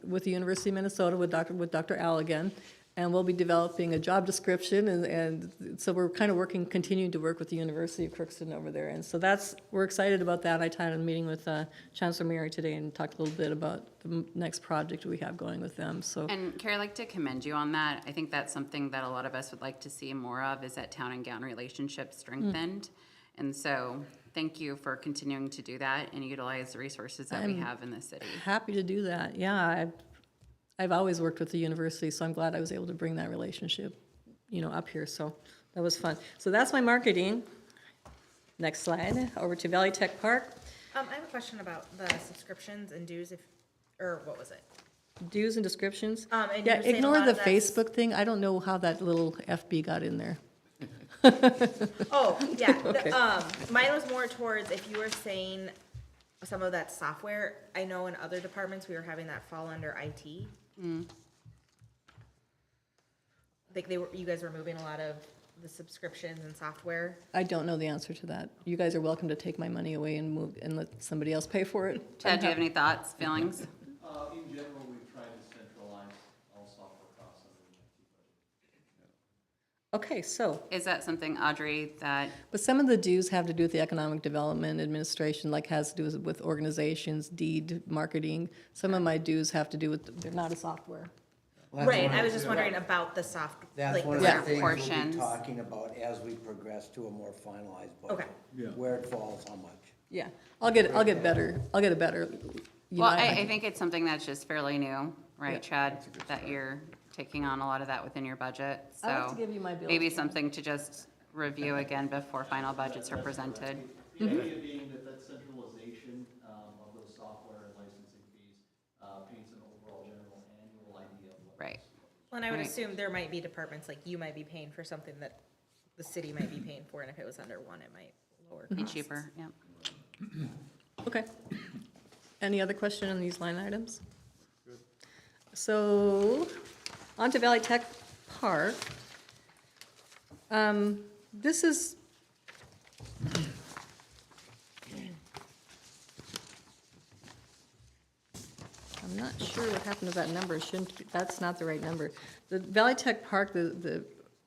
with the University of Minnesota with Dr. Al again. And we'll be developing a job description, and so we're kind of continuing to work with the University of Crookston over there. And so we're excited about that. I had a meeting with Chancellor Mary today and talked a little bit about the next project we have going with them, so. And Carrie, I'd like to commend you on that. I think that's something that a lot of us would like to see more of, is that town and gown relationship strengthened. And so thank you for continuing to do that and utilize the resources that we have in the city. Happy to do that, yeah. I've always worked with the university, so I'm glad I was able to bring that relationship, up here, so that was fun. So that's my marketing. Next slide, over to Valley Tech Park. I have a question about the subscriptions and dues or what was it? Dues and descriptions. And you Yeah, were saying a ignore lot the of that's- Facebook thing, I don't know how that little FB got in there. Oh, yeah. Okay. Mine was more towards if you were saying some of that software. I know in other departments we were having that fall under IT. Like you guys were moving a lot of the subscriptions and software. I don't know the answer to that. You guys are welcome to take my money away and move and let somebody else pay for it. Chad, do you have any thoughts, feelings? In general, we've tried to centralize all software costs under the IT budget. Okay, so, Is that something, Audrey, that, but some of the dues have to do with the economic development administration, like has to do with organizations, deed, marketing. Some of my dues have to do with, they're not a software. Well, that's Right, one I of was the- just wondering about the soft, That's like one of the the Yeah. things we'll portions. be talking about as we progress to a more finalized Okay. budget. Where it falls, how much. Yeah, I'll get a better, well, I think it's something that's just fairly new, Yeah. right, Chad? That you're taking on a lot of that within your budget, so. I'd like to give you my bills. Maybe something to just review again before final budgets are presented. The idea being that centralization of those software and licensing fees paints an overall general annual idea of what. Right. Well, and I would Right. assume there might be departments, like you might be paying for something that the city might be paying for, and if it was under one, it might lower Be costs. cheaper, yeah. Okay. Any other question on these line items? So, on to Valley Tech Park. This is, I'm not sure what happened to that number. It shouldn't, that's not the right number. The Valley Tech Park,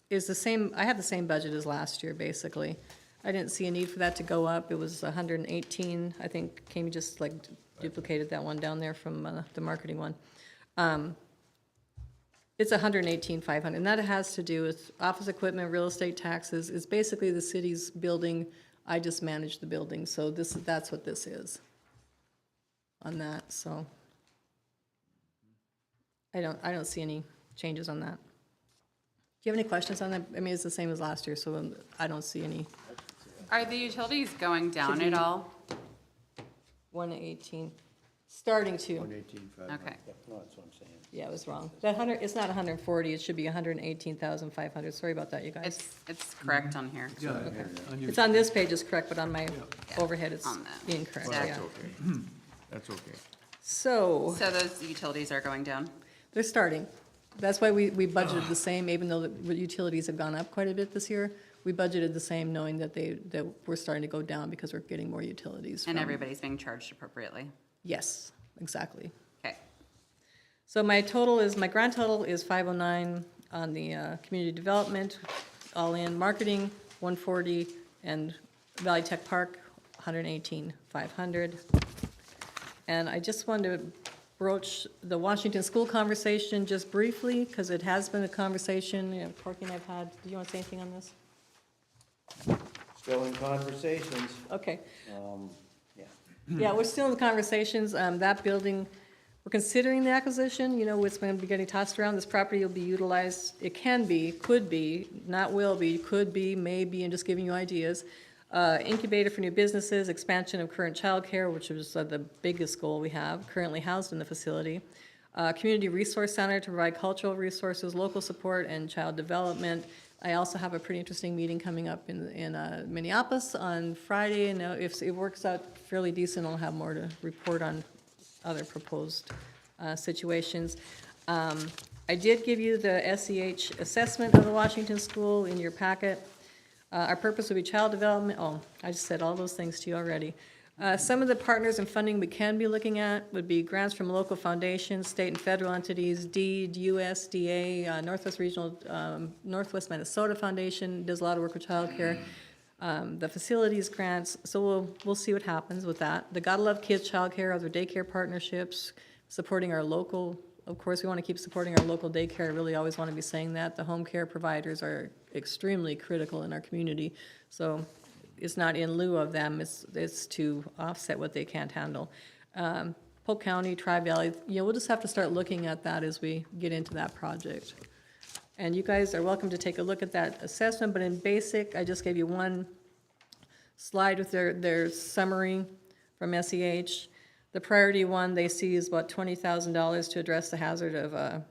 is the same, I have the same budget as last year, basically. I didn't see a need for that to go up. It was 118, I think, Kami just like duplicated that one down there from the marketing one. It's 118,500, and that has to do with office equipment, real estate taxes. It's basically the city's building. I just manage the building, so that's what this is on that, so. I don't see any changes on that. Do you have any questions on that? I mean, it's the same as last year, so I don't see any. Are the utilities going down at all? 118, starting to. 118,500. Okay. No, that's what I'm saying. Yeah, I was wrong. That 100, it's not 140, it should be 118,500. Sorry about that, you guys. It's correct on here. Yeah, on your- It's on this page is correct, but on my overhead it's On the- incorrect, Well, yeah. Okay. That's okay. So, So those utilities are going down? they're starting. That's why we budgeted the same, even though the utilities have gone up quite a bit this year. We budgeted the same, knowing that that we're starting to go down because we're getting more utilities. And from- everybody's being charged appropriately? Yes, exactly. Okay. So my grand total is 509 on the community development, all in marketing, 140, and Valley Tech Park, 118,500. And I just wanted to broach the Washington School conversation just briefly, because it has been a conversation, Corky and I've had. Do you want to say anything on this? Still in conversations, Okay. yeah. Yeah, we're still in the conversations. That building, we're considering the acquisition, you know, it's going to be getting tossed around. This property will be utilized, it can be, could be, not will be, could be, maybe, and just giving you ideas. Incubator for new businesses, expansion of current childcare, which is the biggest goal we have, currently housed in the facility. Community resource center to provide cultural resources, local support, and child development. I also have a pretty interesting meeting coming up in Minneapolis on Friday, and if it works out fairly decent, I'll have more to report on other proposed situations. I did give you the SEH assessment of the Washington School in your packet. Our purpose would be child development. Oh, I just said all those things to you already. Some of the partners and funding we can be looking at would be grants from local foundations, state and federal entities, DEED, USDA, Northwest Minnesota Foundation does a lot of work with childcare. The facilities grants, so we'll see what happens with that. The Gotta Love Kids Childcare, other daycare partnerships, supporting our local, of course, we want to keep supporting our local daycare. I really always want to be saying that. The home care providers are extremely critical in our community, so it's not in lieu of them, it's to offset what they can't handle. Polk County, Tri-Valley, you know, we'll just have to start looking at that as we get into that project. And you guys are welcome to take a look at that assessment, but in basic, I just gave you one slide with their summary from SEH. The priority one they see is about $20,000 to address the hazard of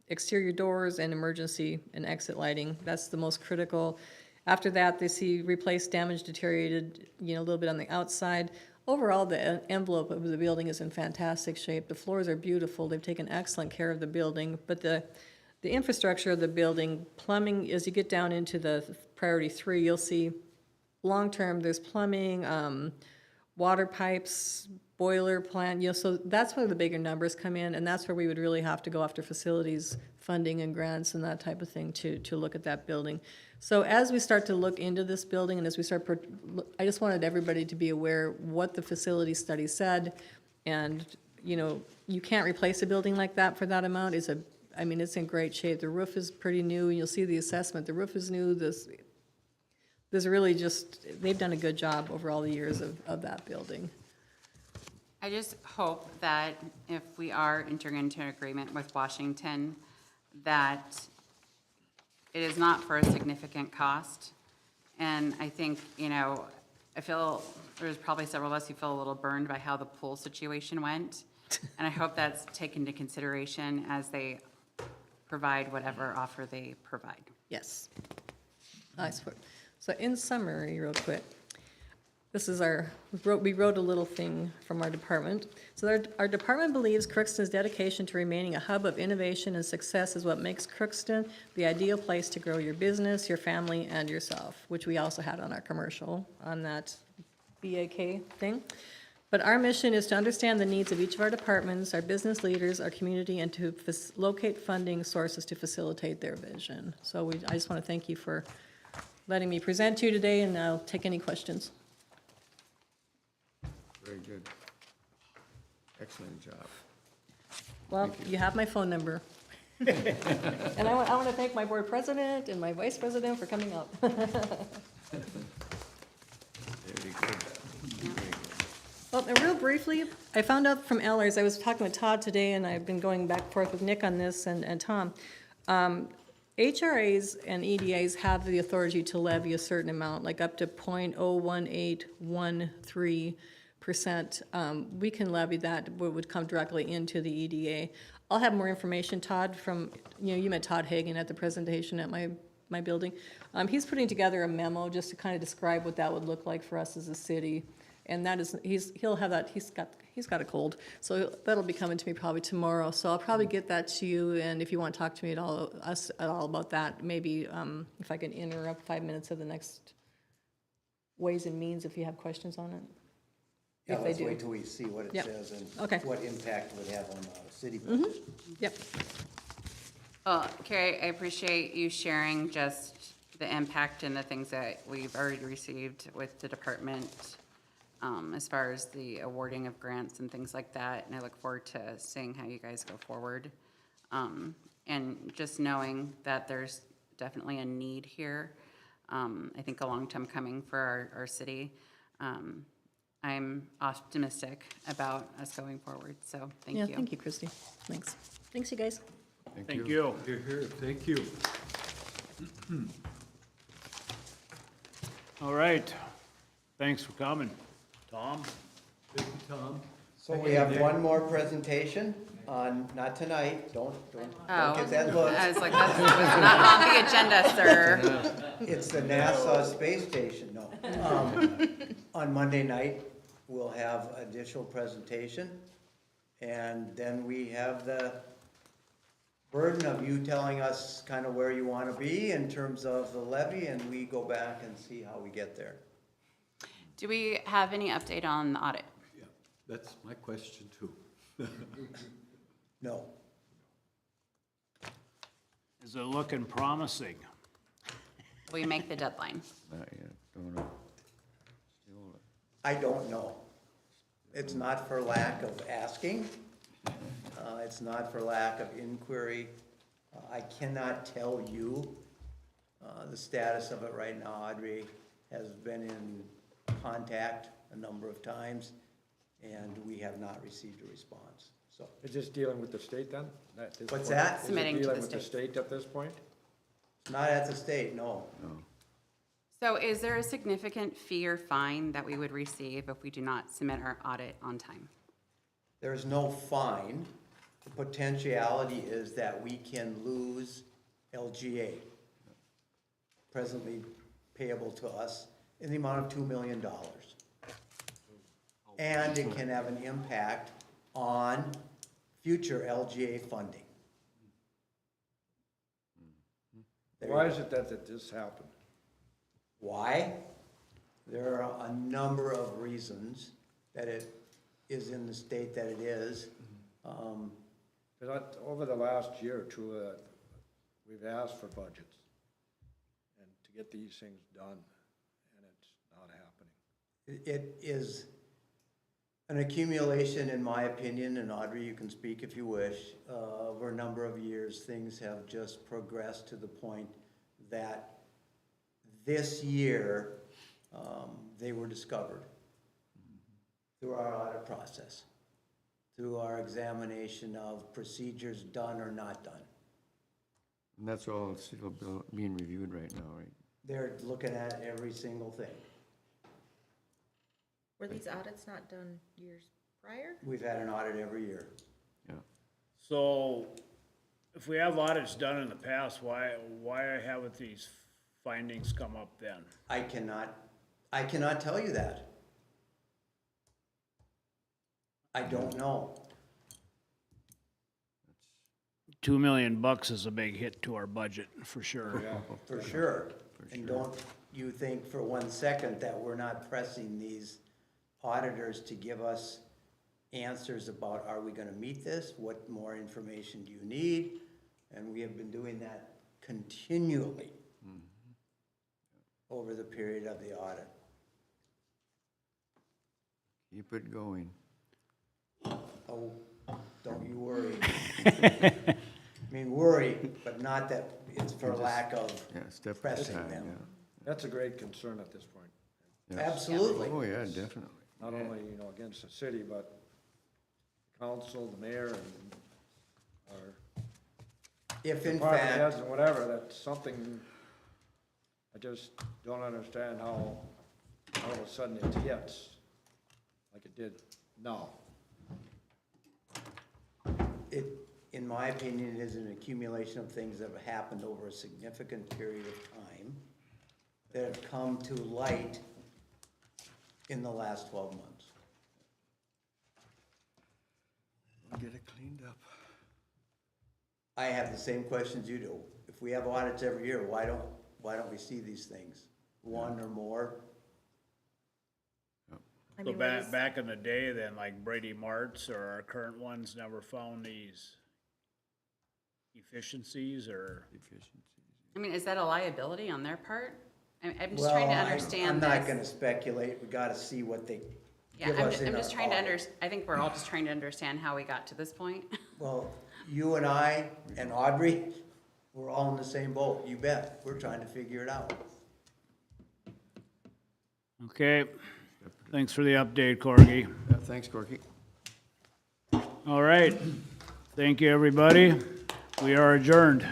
exterior doors and emergency and exit lighting. That's the most critical. After that, they see replace damaged, deteriorated, you know, a little bit on the outside. Overall, the envelope of the building is in fantastic shape. The floors are beautiful. They've taken excellent care of the building, but the infrastructure of the building, plumbing, as you get down into the priority 3, you'll see long-term, there's plumbing, water pipes, boiler plant, you know, so that's where the bigger numbers come in, and that's where we would really have to go after facilities funding and grants and that type of thing to look at that building. So as we start to look into this building and as we start, I just wanted everybody to be aware what the facility study said, and, you know, you can't replace a building like that for that amount. I mean, it's in great shape. The roof is pretty new, and you'll see the assessment. The roof is new. There's really just, they've done a good job over all the years of that building. I just hope that if we are entering into an agreement with Washington, that it is not for a significant cost. And I think, you know, I feel there's probably several of us who feel a little burned by how the pool situation went. And I hope that's taken into consideration as they provide whatever offer they provide. Yes. Nice work. So in summary, real quick, this is we wrote a little thing from our department. So our department believes Crookston's dedication to remaining a hub of innovation and success is what makes Crookston the ideal place to grow your business, your family, and yourself, which we also had on our commercial on that BAK thing. But our mission is to understand the needs of each of our departments, our business leaders, our community, and to locate funding sources to facilitate their vision. So I just want to thank you for letting me present to you today, and I'll take any questions. Very good. Excellent job. Well, you have my phone number. And I want to thank my board president and my vice president for coming out. Very good. Well, and real briefly, I found out from Ellers, I was talking with Todd today, and I've been going back and forth with Nick on this and Tom. HRAs and EDAs have the authority to levy a certain amount, like up to 0.01813%. We can levy that, what would come directly into the EDA. I'll have more information, Todd, from, you know, you met Todd Hagan at the presentation at my building. He's putting together a memo just to kind of describe what that would look like for us as a city. And that is, he'll have that, he's got a cold, so that'll be coming to me probably tomorrow. So I'll probably get that to you, and if you want to talk to me at all about that, maybe if I can interrupt 5 minutes of the next ways and means if you have questions on it. Yeah, If they let's do. wait till we see what it Yep. says and Okay. what impact it would have on the city budget. Yep. Well, Carrie, I appreciate you sharing just the impact and the things that we've already received with the department, as far as the awarding of grants and things like that, and I look forward to seeing how you guys go forward. And just knowing that there's definitely a need here, I think a long time coming for our city. I'm optimistic about us going forward, so thank Yeah, you. thank you, Christie. Thanks. Thanks, you guys. Thank you. Here, here, thank you. All right. Thanks for coming. Tom? Thank you, Tom. So we have one more presentation on, not tonight, don't Oh, give that look. I was like, that's was not on the agenda, sir. It's the NASA space station, no. On Monday night, we'll have additional presentation, and then we have the burden of you telling us kind of where you want to be in terms of the levy, and we go back and see how we get there. Do we have any update on the audit? Yeah, that's my question too. No. Is it looking promising? Will we make the deadline? Not yet, don't know. Still, I don't know. It's not for lack of asking. It's not for lack of inquiry. I cannot tell you the status of it right now. Audrey has been in contact a number of times, and we have not received a response. So, Is this dealing with the state then? At this What's point? that? Is it Submitting to dealing the with the state at this point? not at the state, no. no. So is there a significant fee or fine that we would receive if we do not submit our audit on time? There is no fine. The potentiality is that we can lose LGA, presently payable to us, in the amount of $2 million. And it can have an impact on future LGA funding. There you Why go. is it that this happened? Why? There are a number of reasons that it is in the state that it is. Over the last year or two, we've asked for budgets and to get these things done, and it's not happening. It is an accumulation, in my opinion, and Audrey, you can speak if you wish, over a number of years, things have just progressed to the point that this year, they were discovered through our audit process, through our examination of procedures done or not done. And that's all still being reviewed right now, right? They're looking at every single thing. Were these audits not done years prior? We've had an audit every year. Yeah. So if we have audits done in the past, why haven't these findings come up then? I cannot tell you that. I don't know. $2 million is a big hit to our budget, for sure. For sure. And don't you think for 1 second that we're not pressing these auditors to give us answers about, are we gonna meet this? What more information do you need? And we have been doing that continually over the period of the audit. Keep it going. Oh, don't you worry. I mean, worry, but not that it's for lack of Yeah, step at a pressing time, them. yeah. That's a great concern at this point. Yes. Absolutely. Oh, yeah, definitely. Not only, against the city, but council, the mayor, and our If in department fact, heads and whatever, that's something, I just don't understand how all of a sudden it hits like it did now. it, in my opinion, is an accumulation of things that have happened over a significant period of time that have come to light in the last 12 months. We'll get it cleaned up. I have the same questions you do. If we have audits every year, why don't we see these things? One or more? I So mean, we're just- back in the day then, like Brady Martz or our current ones never found these efficiencies or? Efficiencies. I mean, is that a liability on their part? I'm just Well, trying to understand I'm this. not gonna speculate. We gotta see what they Yeah, give us in I'm our just trying to audit. I think we're all just trying to understand how we got to this point. Well, you and I and Audrey, we're all in the same boat, you bet. We're trying to figure it out. Okay, Thanks for the update, Corgi. Yeah, thanks, Corky. All right. Thank you, everybody. We are adjourned.